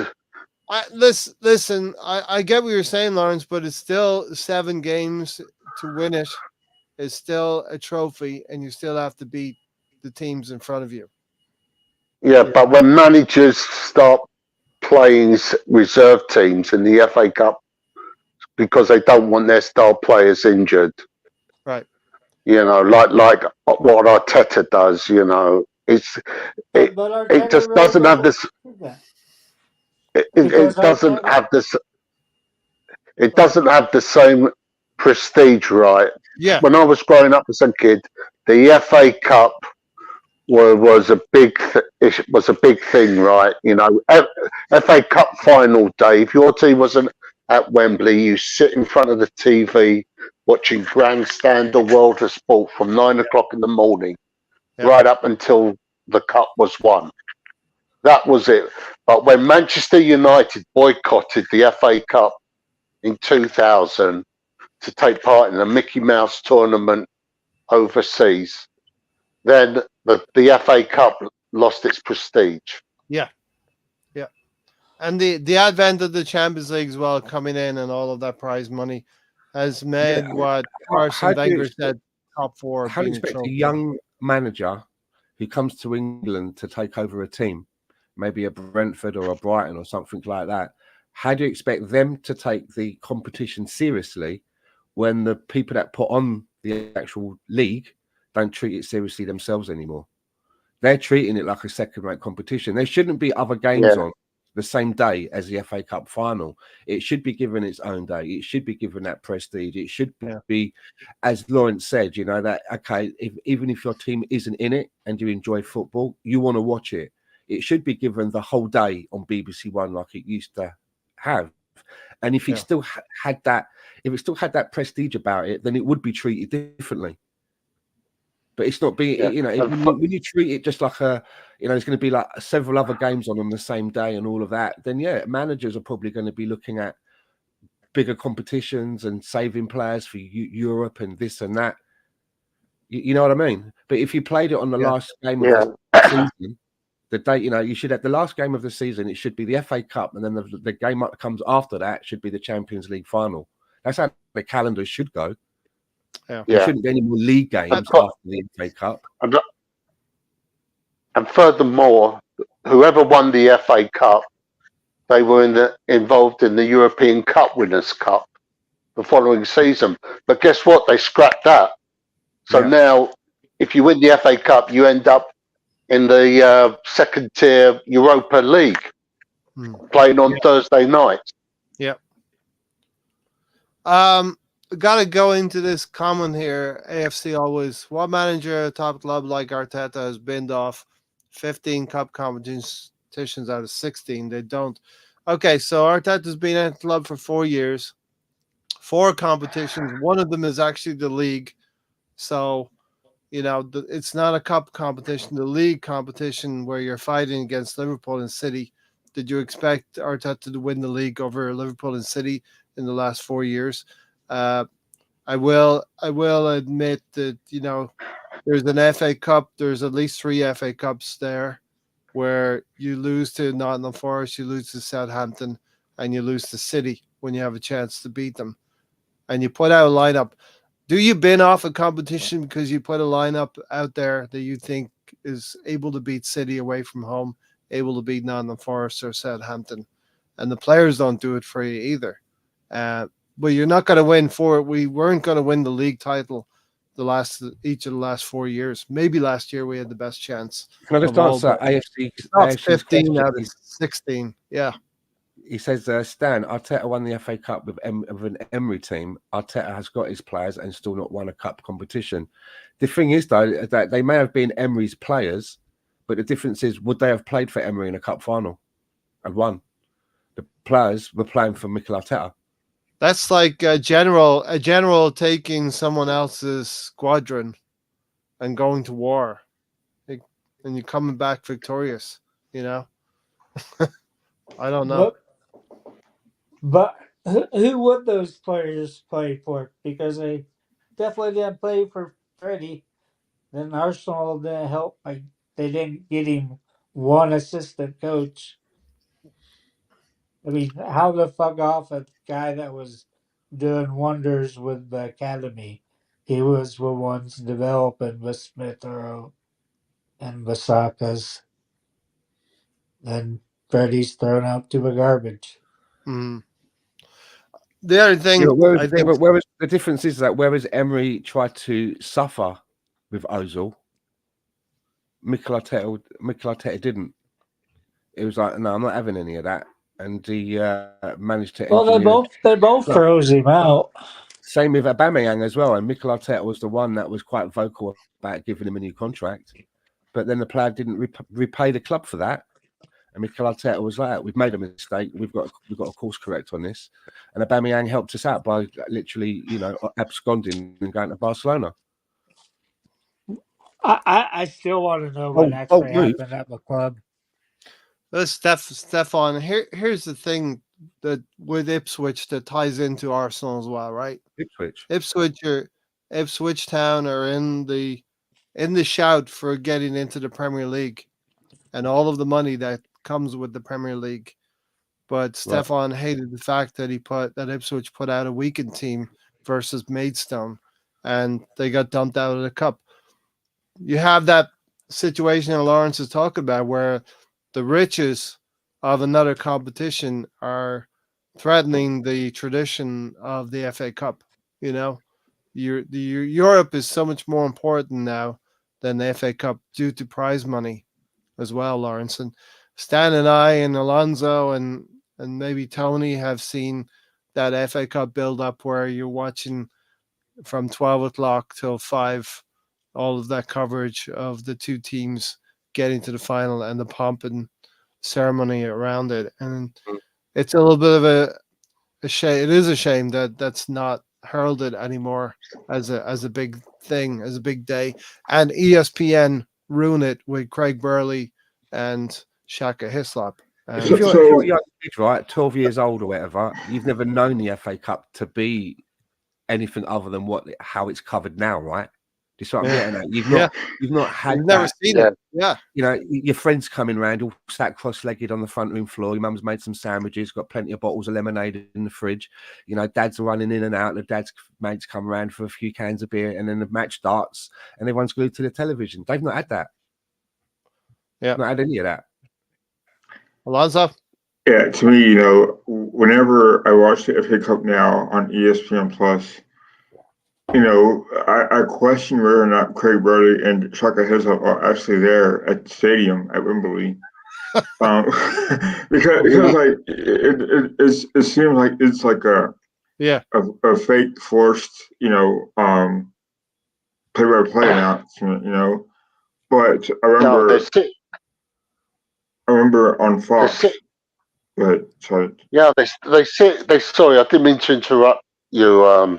Listen. I get what you're saying, Lawrence, but it's still 7 games to win it. It's still a trophy, and you still have to beat the teams in front of you. Yeah, but when managers start playing reserve teams in the FA Cup because they don't want their star players injured, right? Like what Arteta does. It just doesn't have this. It doesn't have this. It doesn't have the same prestige, right? Yeah. When I was growing up as a kid, the FA Cup was a big thing, right? FA Cup final day. If your team wasn't at Wembley, you sit in front of the TV watching Grandstand or World of Sport from 9 o'clock in the morning, right up until the cup was won. That was it. But when Manchester United boycotted the FA Cup in 2000 to take part in the Mickey Mouse tournament overseas, then the FA Cup lost its prestige. Yeah. And the advent of the Champions League as well coming in and all of that prize money has made what Arsene Wenger said top 4. How do you expect a young manager who comes to England to take over a team, maybe a Brentford or a Brighton or something like that, how do you expect them to take the competition seriously when the people that put on the actual league don't treat it seriously themselves anymore? They're treating it like a second-rate competition. There shouldn't be other games on. the same day as the FA Cup final. It should be given its own day. It should be given that prestige. It should be, as Lawrence said, that, okay, even if your team isn't in it and you enjoy football, you want to watch it. It should be given the whole day on BBC One like it used to have. And if it still had that, if it still had that prestige about it, then it would be treated differently. But it's not being, when you treat it just like there's going to be like several other games on the same day and all of that, then managers are probably going to be looking at bigger competitions and saving players for Europe and this and that. You know what I mean? But if you played it on the last game of the season, the date, you should have the last game of the season. It should be the FA Cup, and then the game that comes after that should be the Champions League final. That's how the calendar should go. There shouldn't be any more league games after the FA Cup. And furthermore, whoever won the FA Cup, they were involved in the European Cup Winners' Cup the following season. But guess what? They scrapped that. So now, if you win the FA Cup, you end up in the second tier Europa League, playing on Thursday nights. Yep. Got to go into this comment here. AFC always. What manager at a top club like Arteta has binned off 15 cup competitions out of 16? They don't. Okay, so Arteta's been at the club for 4 years, 4 competitions. One of them is actually the league. So, it's not a cup competition, the league competition where you're fighting against Liverpool and City. Did you expect Arteta to win the league over Liverpool and City in the last 4 years? I will admit that, there's an FA Cup. There's at least 3 FA Cups there where you lose to Nottingham Forest, you lose to Southampton, and you lose to City when you have a chance to beat them. And you put out a lineup. Do you bin off a competition because you put a lineup out there that you think is able to beat City away from home, able to beat Nottingham Forest or Southampton? And the players don't do it for you either. But you're not going to win we weren't going to win the league title each of the last 4 years. Maybe last year we had the best chance. Can I just answer AFC? 15 out of 16. Yeah. He says, Stan, Arteta won the FA Cup with an Emery team. Arteta has got his players and still not won a cup competition. The thing is, though, that they may have been Emery's players, but the difference is, would they have played for Emery in a cup final and won? The players were playing for Mikel Arteta. That's like a general taking someone else's squadron and going to war, and you're coming back victorious. I don't know. But who would those players play for? Because they definitely didn't play for Freddie. Then Arsenal didn't help. Like, they didn't get him one assistant coach. I mean, how the fuck off a guy that was doing wonders with the academy? He was the ones developing the Smith Rowe and Basaka's. Then Freddie's thrown out to the garbage. Mm. The other thing, whereas the difference is that whereas Emery tried to suffer with Ozil, Mikel Arteta didn't. It was like, no, I'm not having any of that, and he managed to. Well, they both froze him out. Same with Aubameyang as well, and Mikel Arteta was the one that was quite vocal about giving him a new contract, but then the player didn't repay the club for that. And Mikel Arteta was like, we've made a mistake. We've got a course correct on this. And Aubameyang helped us out by literally, absconding and going to Barcelona. I still want to know what actually happened at the club. Stefan, here's the thing that with Ipswich that ties into Arsenal as well, right? Ipswich Town are in the shout for getting into the Premier League and all of the money that comes with the Premier League. But Stefan hated the fact that Ipswich put out a weakened team versus Maidstone, and they got dumped out of the cup. You have that situation that Lawrence is talking about where the riches of another competition are threatening the tradition of the FA Cup. Europe is so much more important now than the FA Cup due to prize money as well, Lawrence. And Stan and I and Alonso and maybe Tony have seen that FA Cup build up where you're watching from 12 o'clock till 5, all of that coverage of the two teams getting to the final and the pomp and ceremony around it. And it's a little bit of a shame. It is a shame that that's not heralded anymore as a big thing, as a big day. And ESPN ruin it with Craig Burley and Shaka Hislop. And If you're a young kid, right, 12 years old or whatever, you've never known the FA Cup to be anything other than how it's covered now, right? Do you see what I'm getting at? You've not had you've never seen it. Yeah. You know, your friends coming around all sat cross-legged on the front room floor. Your mum's made some sandwiches, got plenty of bottles of lemonade in the fridge. You know, dads are running in and out. The dad's mates come around for a few cans of beer, and then the match starts, and everyone's glued to the television. They've not had that. Yeah, not had any of that. Alonso? Yeah, to me, whenever I watch the FA Cup now on ESPN Plus, I question whether or not Craig Burley and Shaka Hislop are actually there at the stadium at Wembley. Because like it seems like it's like a fake forced play-by-play announcement, but I remember on Fox. Go ahead, sorry. Yeah, sorry, I didn't mean to interrupt you,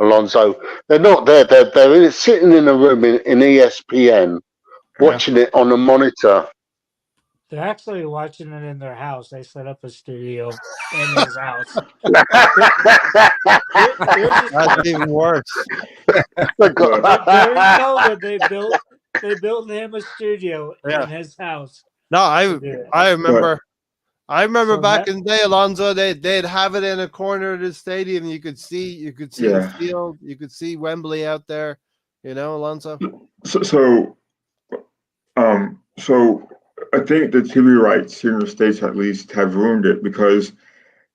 Alonso. They're not there. They're sitting in a room in ESPN, watching it on a monitor. They're actually watching it in their house. They set up a studio in his house. That's even worse. During COVID, they built him a studio in his house. No, I remember. I remember back in the day, Alonso. They'd have it in a corner of the stadium. You could see the field. You could see Wembley out there. Alonso. So I think the TV rights here in the States, at least, have ruined it because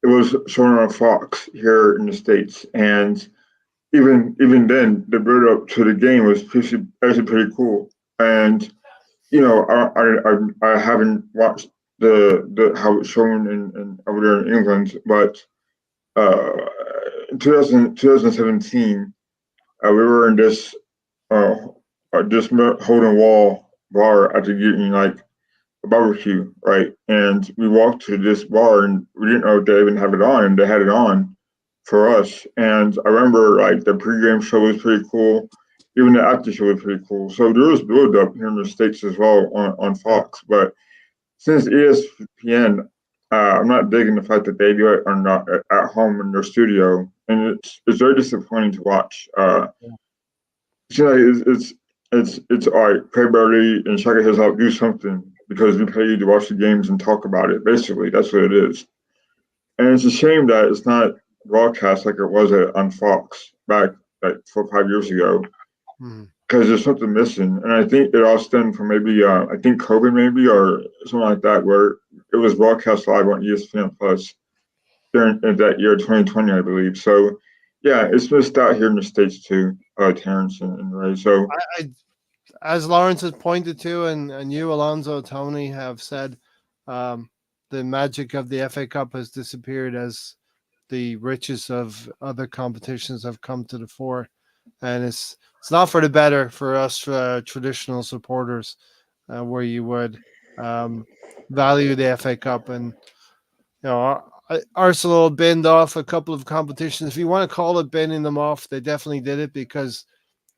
it was shown on Fox here in the States, and even then, the build up to the game was actually pretty cool. And I haven't watched the how it's shown in over there in England, but in 2017, we were in this hole in wall bar at the like a barbecue, right? And we walked to this bar and we didn't know if they even have it on, and they had it on for us. And I remember like the pregame show was pretty cool. Even the after show was pretty cool. So there was build up here in the States as well on Fox. But since ESPN, I'm not digging the fact that they do it or not at home in their studio. And it's very disappointing to watch. It's all right. Craig Burley and Shaka Hislop do something because we pay you to watch the games and talk about it. Basically, that's what it is. And it's a shame that it's not broadcast like it was on Fox back like 4 or 5 years ago, because there's something missing. And I think it all stemmed from maybe I think COVID maybe or something like that, where it was broadcast live on ESPN Plus during that year 2020, I believe. So yeah, it's missed out here in the States too, Terrence and Ray. So as Lawrence has pointed to, and you, Alonso, Tony, have said, the magic of the FA Cup has disappeared as the riches of other competitions have come to the fore, and it's not for the better for us traditional supporters, where you would value the FA Cup. And Arsenal binned off a couple of competitions. If you want to call it binning them off, they definitely did it because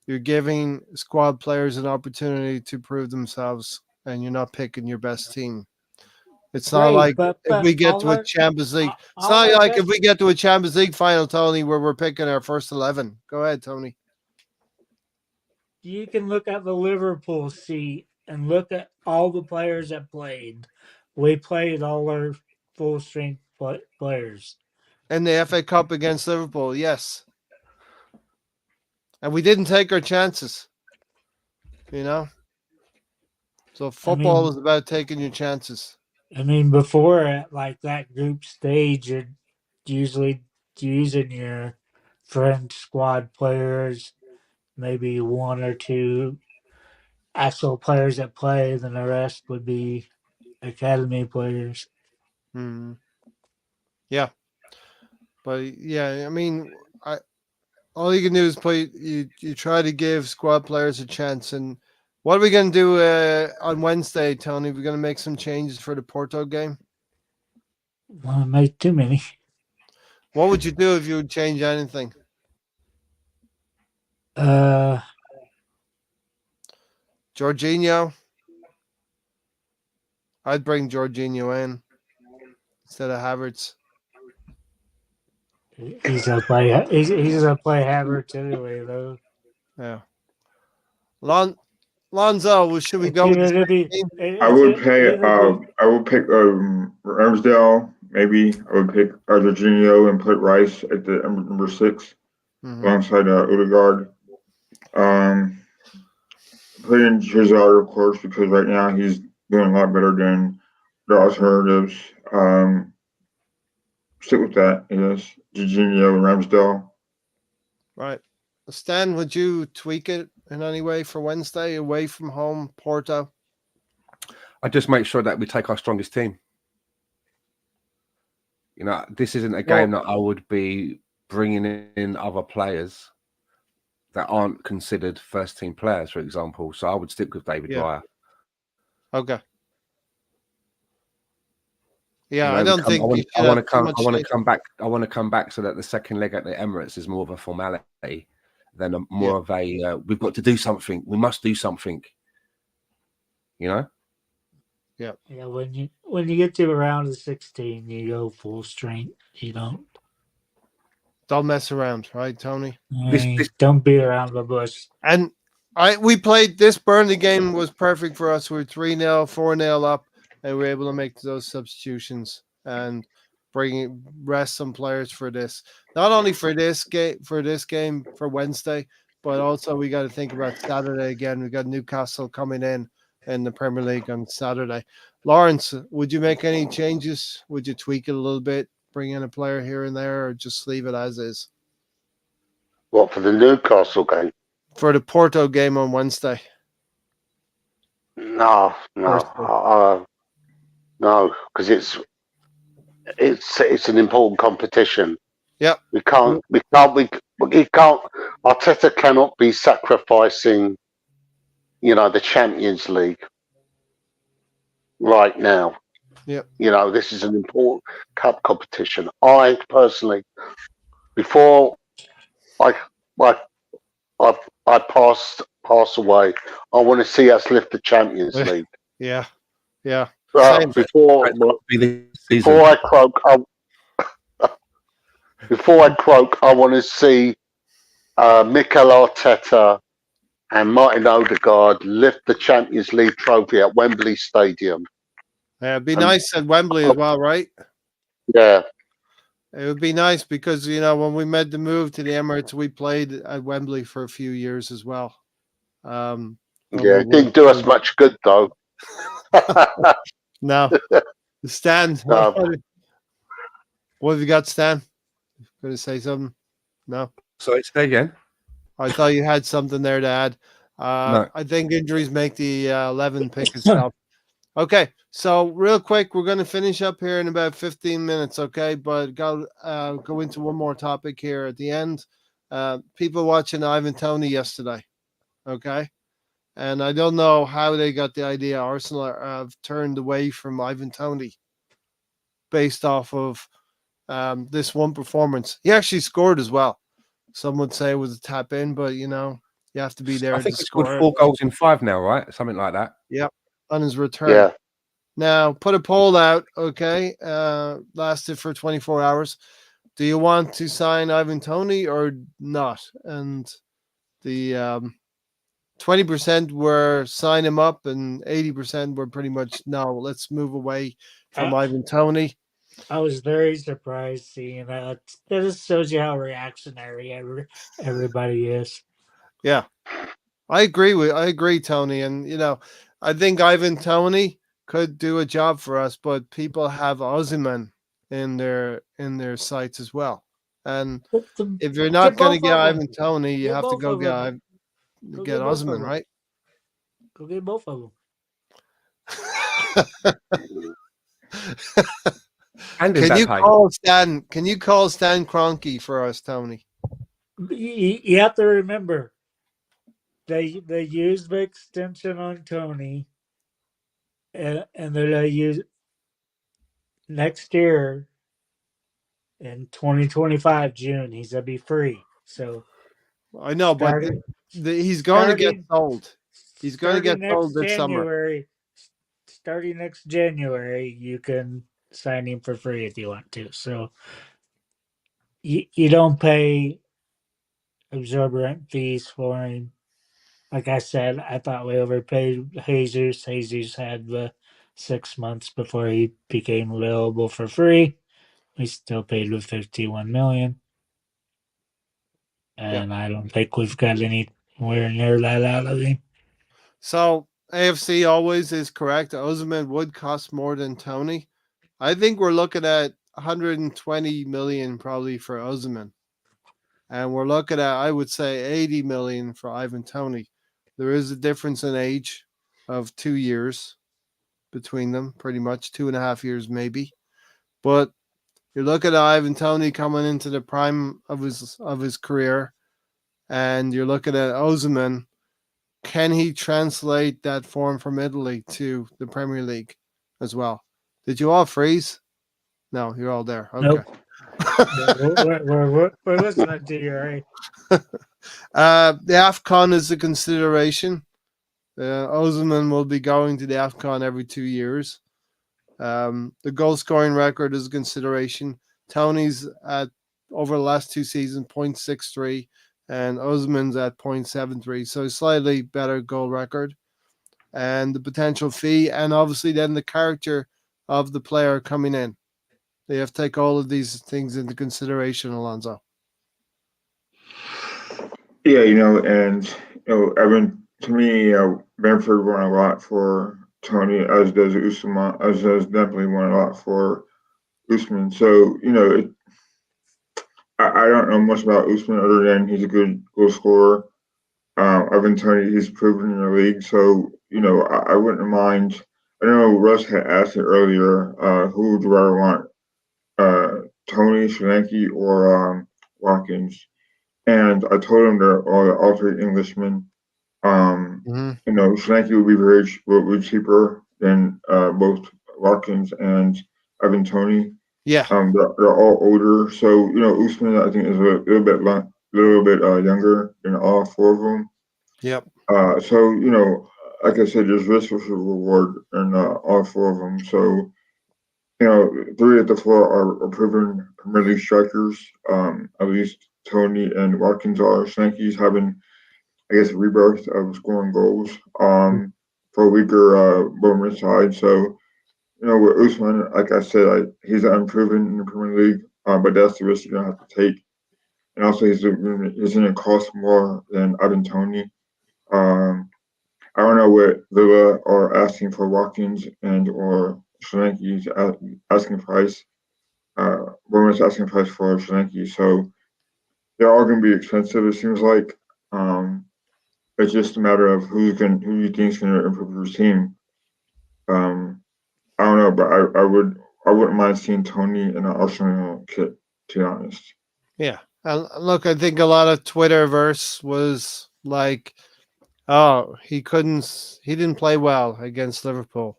you're giving squad players an opportunity to prove themselves, and you're not picking your best team. It's not like if we get to a Champions League. It's not like if we get to a Champions League final, Tony, where we're picking our first 11. Go ahead, Tony. You can look at the Liverpool seat and look at all the players that played. We played all our full strength players. In the FA Cup against Liverpool, yes. And we didn't take our chances. So football is about taking your chances. I mean, before at like that group stage, you're usually using your friend squad players, maybe one or two actual players that play, then the rest would be academy players. Yeah, but yeah, I mean, all you can do is play. You try to give squad players a chance. And what are we going to do on Wednesday, Tony? We're going to make some changes for the Porto game. Want to make too many? What would you do if you would change anything? Jorginho. I'd bring Jorginho in instead of Havertz. He's gonna play. He's gonna play Havertz anyway, though. Yeah. Lonzo, should we It's go with either the gonna be. team? I would pay. I would pick Ramsdale. Maybe I would pick Jorginho and put Rice at the number 6 alongside Odegaard. Put in Trossard, of course, because right now he's doing a lot better than the alternatives. Stick with that, I guess. Jorginho and Ramsdale. Right. Stan, would you tweak it in any way for Wednesday away from home, Porto? I just make sure that we take our strongest team. You know, this isn't a game that I would be bringing in other players that aren't considered first team players, for example. So I would stick with David Raya. Okay. Yeah, You know, I don't think I want to come back. I want to come back so that the second leg at the Emirates is more of a formality than more of a. We've got to do something. We must do something. You know. Yeah. Yeah. When you get to around the 16, you go full strength. You don't mess around, right, Tony? Don't beat around the bush. And we played this Burnley game was perfect for us. We were 3-0, 4-0 up, and we were able to make those substitutions and rest some players for this. Not only for this game for Wednesday, but also we got to think about Saturday again. We got Newcastle coming in the Premier League on Saturday. Lawrence, would you make any changes? Would you tweak it a little bit, bring in a player here and there, or just leave it as is? What, for the Newcastle game? For the Porto game on Wednesday. No, because it's an important competition. Yep. We can't. Arteta cannot be sacrificing, the Champions League right now. Yep. This is an important cup competition. I personally, before I pass away, I want to see us lift the Champions League. Yeah. Before I croak, I want to see Mikel Arteta and Martin Odegaard lift the Champions League trophy at Wembley Stadium. Yeah, it'd be nice at Wembley as well, right? Yeah. It would be nice because, when we made the move to the Emirates, we played at Wembley for a few years as well. It didn't do us much good, though. No. Stan, what have you got, Stan? Going to say something? No? Sorry, say again. I thought you had something there to add. No. I think injuries make the 11 pick itself. Okay, so real quick, we're going to finish up here in about 15 minutes, okay? But go into one more topic here at the end. People watching Ivan Toney yesterday, okay? And I don't know how they got the idea Arsenal have turned away from Ivan Toney based off of this one performance. He actually scored as well. Some would say it was a tap in, but, you have to be there. I think he's scored 4 goals in 5 now, right? Something like that. Yep. On his return. Yeah. Now, put a poll out, okay? Lasted for 24 hours. Do you want to sign Ivan Toney or not? And the 20% were sign him up and 80% were pretty much, no, let's move away from Ivan Toney. I was very surprised seeing that. That just shows you how reactionary everybody is. Yeah. I agree, Tony. And, I think Ivan Toney could do a job for us, but people have Osimhen in their sights as well. And if you're not going to get Ivan Toney, you have to go get Osimhen, right? Go get both of them. And in Can back you pay. call Stan? Can you call Stan Kroenke for us, Tony? You have to remember, they used the extension on Tony, and they're going to use next year in 2025 June. He's going to be free. So I know, but starting he's going to get sold. He's going to get starting sold next this summer. January. Starting next January, you can sign him for free if you want to. So you don't pay absorbent fees for him. Like I said, I thought we overpaid Jesus. Jesus had the 6 months before he became available for free. We still paid with 51 million. And I don't think we've got anywhere near that out of him. So AFC always is correct. Osimhen would cost more than Tony. I think we're looking at 120 million probably for Osimhen. And we're looking at, I would say, 80 million for Ivan Tony. There is a difference in age of 2 years between them, pretty much 2.5 years maybe. But you look at Ivan Tony coming into the prime of his career, and you're looking at Osimhen. Can he translate that form from Italy to the Premier League as well? Did you all freeze? No, you're all there. Okay. Nope. we're listening to you, right? The AFCON is a consideration. Osimhen will be going to the AFCON every 2 years. The goal scoring record is a consideration. Tony's at over the last 2 seasons 0.63 and Osimhen's at 0.73, so slightly better goal record. And the potential fee, and obviously then the character of the player coming in. They have to take all of these things into consideration, Alonso. Yeah, and Evan, to me, Brentford won a lot for Tony, as does Usman, as does definitely won a lot for Usman. So I don't know much about Usman other than he's a good goal scorer. Ivan Tony, he's proven in the league, so I wouldn't mind. I know Russ had asked it earlier. Who do I want? Tony, Solanke, or Watkins? And I told him they're all three Englishmen. Solanke would be way cheaper than both Watkins and Ivan Tony. Yeah. They're all older, so Usman I think is a little bit younger than all four of them. Yep. So like I said, there's risk versus reward in all four of them. So three of the four are proven Premier League strikers. At least Tony and Watkins are. Solanke's having, I guess, a rebirth of scoring goals for a weaker Bowman side. So with Usman, like I said, he's unproven in the Premier League, but that's the risk you're gonna have to take. And also, he's gonna cost more than Ivan Tony. I don't know what Villa are asking for Watkins and or Solanke's asking price. Bournemouth's asking price for Solanke, so they're all going to be expensive. It seems like it's just a matter of who you think is going to improve your team. I don't know, but I wouldn't mind seeing Tony in an Arsenal kit, to be honest. Yeah. Look, I think a lot of Twitterverse was like, oh, he didn't play well against Liverpool.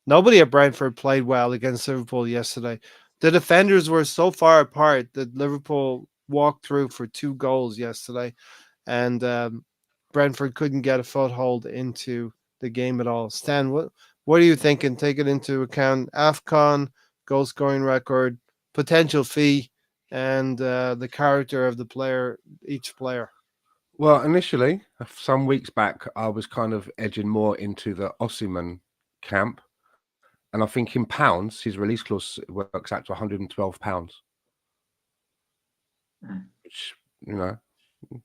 Nobody at Brentford played well against Liverpool yesterday. The defenders were so far apart that Liverpool walked through for 2 goals yesterday, and Brentford couldn't get a foothold into the game at all. Stan, what are you thinking? Taking into account AFCON, goal scoring record, potential fee, and the character of the player, each player. Well, initially, some weeks back, I was kind of edging more into the Osimhen camp. And I think in pounds, his release clause works out to £112, which,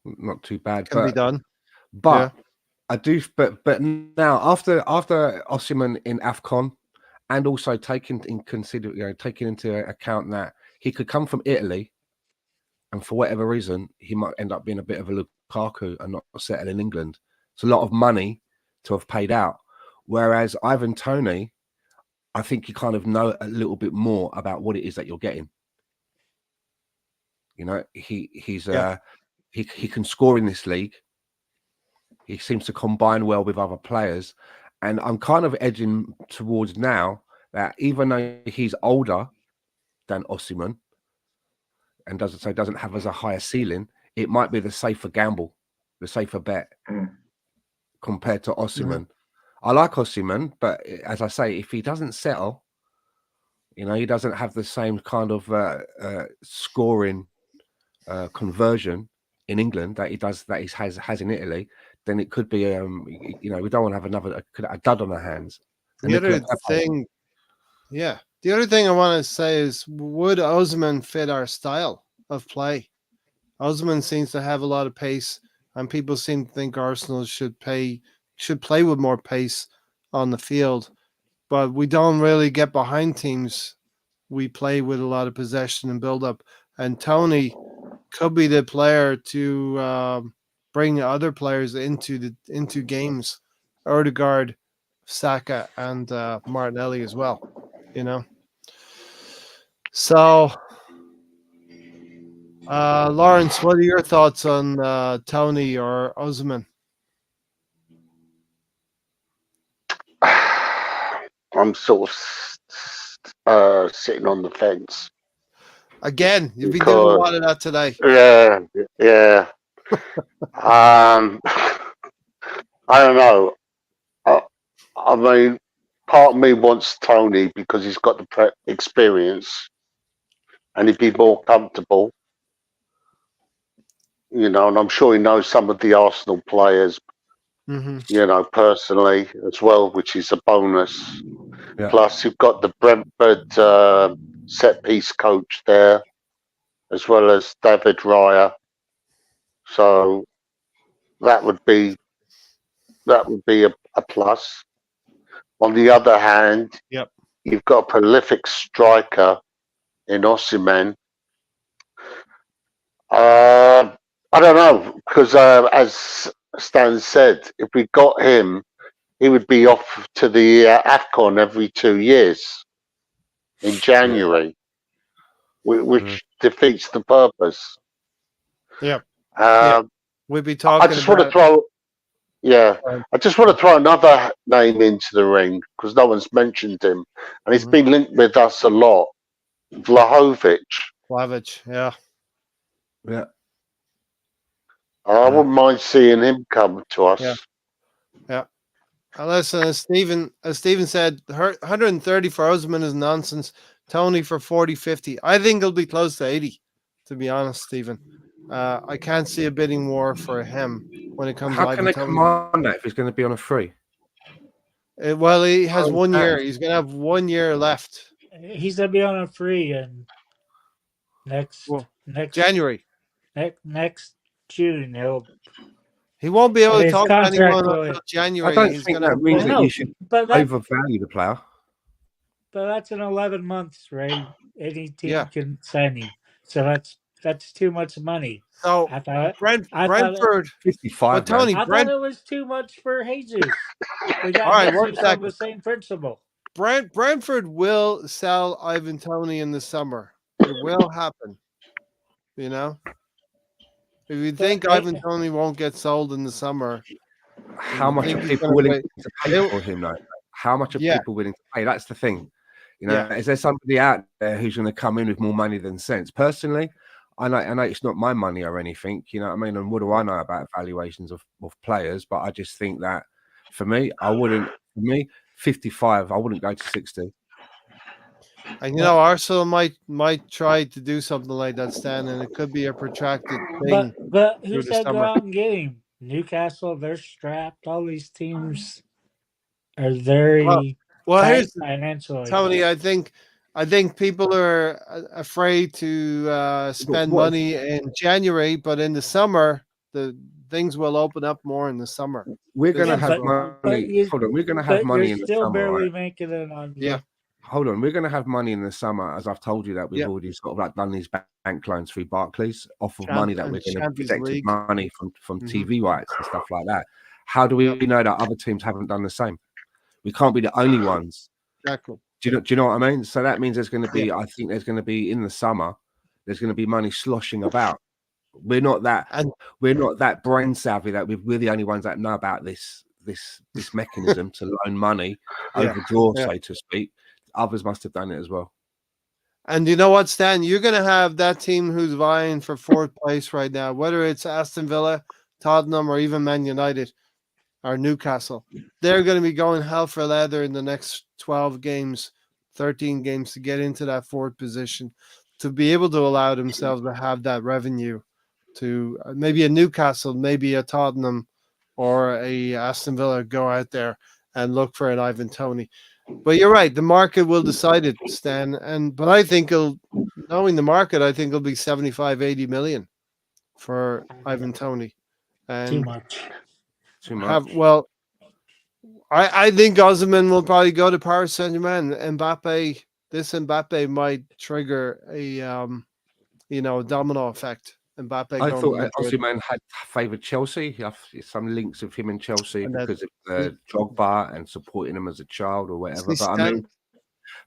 not too bad. Can be done. But yeah. I do. But now, after Osimhen in AFCON, and also taking into account that he could come from Italy, and for whatever reason, he might end up being a bit of a Lukaku and not settle in England. It's a lot of money to have paid out. Whereas Ivan Tony, I think you kind of know a little bit more about what it is that you're getting. You know, he can score in this league. He seems to combine well with other players, and I'm kind of edging towards now that even though he's older than Osimhen and doesn't have as a higher ceiling, it might be the safer gamble, the safer bet compared to Osimhen. I like Osimhen, but as I say, if he doesn't settle, you know, he doesn't have the same kind of scoring conversion in England that he has in Italy, then it could be you know, we don't want to have another a dud on our hands. The other thing I want to say is, would Osimhen fit our style of play? Osimhen seems to have a lot of pace, and people seem to think Arsenal should play with more pace on the field, but we don't really get behind teams. We play with a lot of possession and build up, and Tony could be the player to bring other players into games. Odegaard, Saka, and Martinelli as well. You know. So, Lawrence, what are your thoughts on Tony or Osimhen? I'm sort of sitting on the fence. Again, you've been doing a lot of that today. Yeah. I don't know. I mean, part of me wants Tony because he's got the experience and he'd be more comfortable. You know, and I'm sure he knows some of the Arsenal players, you know, personally as well, which is a bonus. Yeah. Plus, you've got the Brentford set piece coach there, as well as David Raya. So that would be a plus. On the other hand, you've got a prolific striker in Osimhen. I don't know, because as Stan said, if we got him, he would be off to the AFCON every 2 years in January, which defeats the purpose. We'd be talking. I just want to throw another name into the ring because no one's mentioned him, and he's been linked with us a lot. Vlahovic, yeah. I wouldn't mind seeing him come to us. Yeah. Listen, as Stephen said, 130 for Osimhen is nonsense. Tony for 40, 50. I think he'll be close to 80, to be honest, Stephen. I can't see a bidding war for him when it comes to How can they command that if he's going to be on a free? Well, he has 1 year. He's going to have 1 year left. He's going to be on a free and next January. Next June, he won't be able to talk to anyone until January. I don't think that means that you should overvalue the player. But that's in 11 months, right? Any team can sign him. So that's too much money. So Brentford 55. Tony, I thought it was too much for Jesus. We got on the same principle. Brentford will sell Ivan Toney in the summer. It will happen. You know, if you think Ivan Toney won't get sold in the summer, how much are people willing to pay for him though? How much are people willing to pay? That's the thing. You know, is there somebody out there who's going to come in with more money than sense? Personally, I know it's not my money or anything. You know what I mean? And what do I know about valuations of players? But I just think that for me, 55, I wouldn't go to 60. And you know, Arsenal might try to do something like that, Stan, and it could be a protracted thing. But who said go out and get him? Newcastle, they're strapped. All these teams are very here's financially. Tony, I think people are afraid to spend money in January, but in the summer, the things will open up more in the summer. We're going to have money. Hold on, we're going to have money in the summer. Still barely making it on. Hold on, we're going to have money in the summer, as I've told you that we've already sort of like done these bank loans through Barclays off of money that we're going to protect money from TV rights and stuff like that. How do we know that other teams haven't done the same? We can't be the only ones. Exactly. Do you know what I mean? So that means there's going to be, I think there's going to be in the summer, there's going to be money sloshing about. We're not that brain savvy that we're the only ones that know about this mechanism to loan money overdraw, so to speak. Others must have done it as well. And you know what, Stan? You're going to have that team who's vying for fourth place right now, whether it's Aston Villa, Tottenham, or even Man United or Newcastle. They're going to be going hell for leather in the next 12 games, 13 games to get into that fourth position, to be able to allow themselves to have that revenue to maybe a Newcastle, maybe a Tottenham, or a Aston Villa go out there and look for an Ivan Toney. But you're right, the market will decide it, Stan. But I think knowing the market, I think it'll be 75, 80 million for Ivan Toney. And Too much. I think Osimhen will probably go to Paris Saint-Germain. Mbappe might trigger a domino effect. Mbappe I going thought to Madrid. Osimhen had favoured Chelsea. Some links of him in Chelsea And because of Drogba and supporting him as a child or whatever.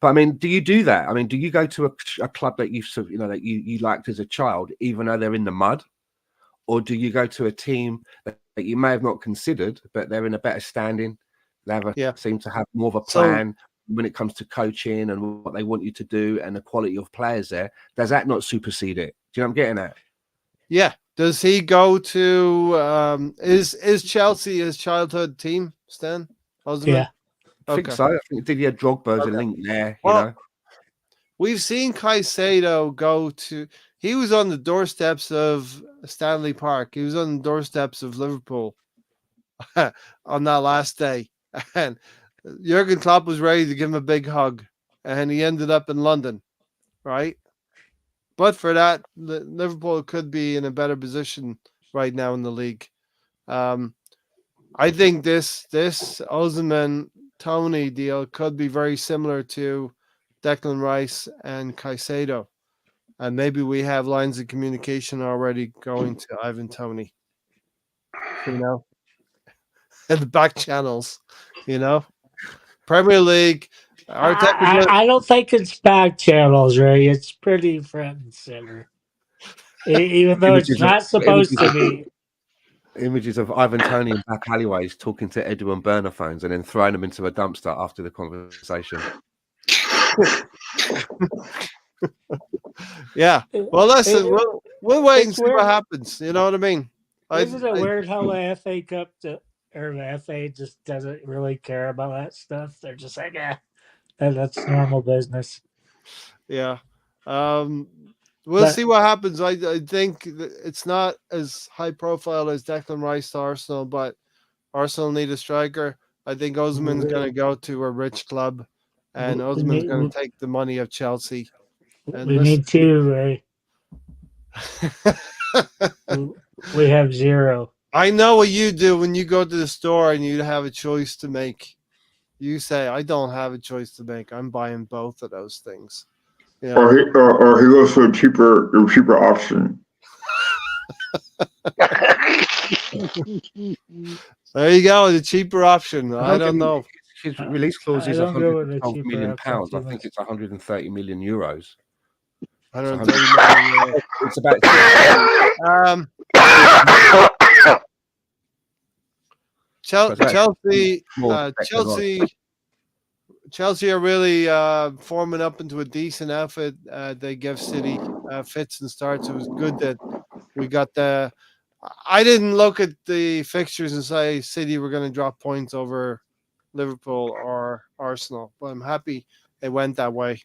But I mean, do you do that? I mean, do you go to a club that that you liked as a child, even though they're in the mud, or do you go to a team that you may have not considered, but they're in a better standing? They seem to have more of a plan when it comes to coaching and what they want you to do and the quality of players there. Does that not supersede it? Do you know what I'm getting at? Yeah. Does he go to is Chelsea his childhood team, Stan? Osimhen? Yeah. I think so. I think Didier Drogba's a link there, We've seen Caicedo go to he was on the doorsteps of Stanley Park. He was on the doorsteps of Liverpool on that last day. And Jurgen Klopp was ready to give him a big hug. And he ended up in London, right? But for that, Liverpool could be in a better position right now in the league. I think this Osimhen Toney deal could be very similar to Declan Rice and Caicedo. And maybe we have lines of communication already going to Ivan Toney. And the back channels, Premier League. I don't think it's back channels, Ray. It's pretty front and center. Even though it's not supposed to be. Images of Ivan Toney in back alleyways talking to Edwin burner phones and then throwing them into a dumpster after the conversation. Yeah. Well, listen, we'll wait and see what happens. You know what I mean? Isn't it weird how the FA Cup or the FA just doesn't really care about that stuff? They're just like, that's normal business. Yeah. We'll see what happens. I think it's not as high profile as Declan Rice to Arsenal, but Arsenal need a striker. I think Osimhen's going to go to a rich club, and Osimhen's going to take the money of Chelsea. And we need two, Ray. We have zero. I know what you do when you go to the store and you have a choice to make. You say, I don't have a choice to make. I'm buying both of those things. Or he goes for a cheaper option. There you go, the cheaper option. I don't know. His release clause is £112 million. I think it's 130 million euros. 130 million. It's about Chelsea are really forming up into a decent outfit. They give City fits and starts. It was good that we got the. I didn't look at the fixtures and say City were going to drop points over Liverpool or Arsenal, but I'm happy it went that way.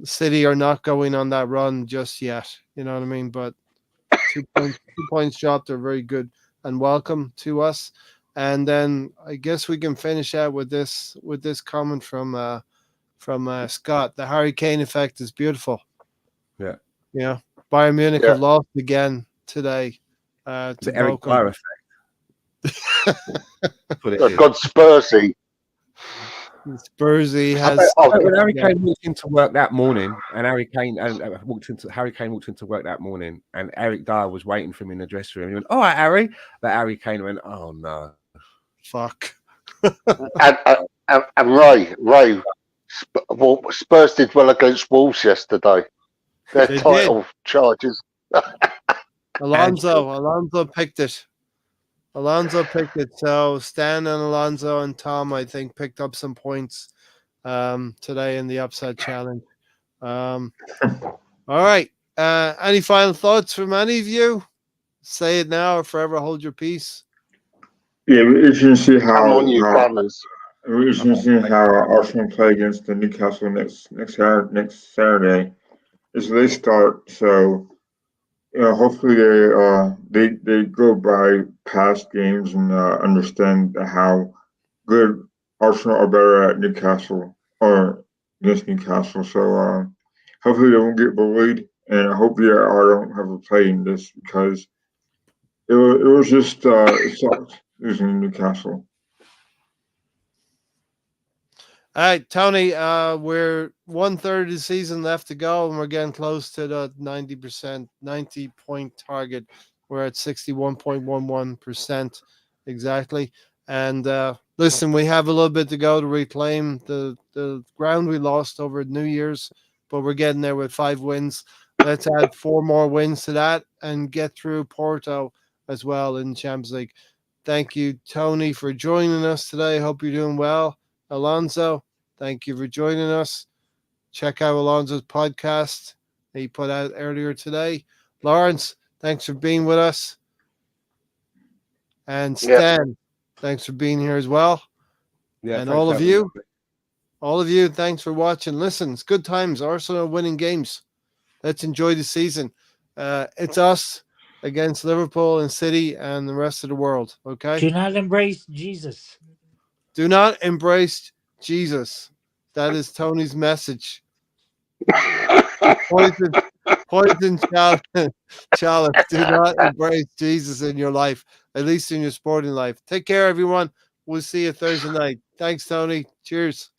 City are not going on that run just yet. You know what I mean? But 2 points dropped are very good and welcome to us. And then I guess we can finish out with this comment from Scott. The Harry Kane effect is beautiful. Yeah. Yeah. Bayern Munich have lost again today. The Eric Dyer effect. God Spursy. Spursy has. When Harry Kane walked into work that morning, and Harry Kane walked into work that morning, and Eric Dyer was waiting for him in the dressing room. He went, "All right, Harry," but Harry Kane went, "Oh no, fuck." and Ray, Well, Spurs did well against Wolves yesterday. Their They did. title charges. Alonso picked it. Alonso picked it. So Stan and Alonso and Tom, I think, picked up some points today in the upset challenge. All right. Any final thoughts from any of you? Say it now or forever hold your peace. Yeah, we can see Come how on, you Gunners. we can see how Arsenal play against the Newcastle next Saturday. It's a late start, so hopefully they go by past games and understand how good Arsenal are better at Newcastle or against Newcastle. So hopefully they won't get bullied, and I hope VAR don't have a play in this because it was just it sucked losing to Newcastle. All right, Tony, we're 1/3 of the season left to go, and we're getting close to the 90%, 90-point target. We're at 61.11% exactly. And listen, we have a little bit to go to reclaim the ground we lost over New Year's, but we're getting there with 5 wins. Let's add 4 more wins to that and get through Porto as well in Champions League. Thank you, Tony, for joining us today. Hope you're doing well. Alonso, thank you for joining us. Check out Alonso's podcast that he put out earlier today. Lawrence, thanks for being with us. And Stan, thanks for being here as well. Yeah, and thanks all for of having you, me. thanks for watching. Listen, it's good times. Arsenal winning games. Let's enjoy the season. It's us against Liverpool and City and the rest of the world. Okay. Do not embrace Jesus. Do not embrace Jesus. That is Tony's message. Poison chalice. Do not embrace Jesus in your life, at least in your sporting life. Take care, everyone. We'll see you Thursday night. Thanks, Tony. Cheers.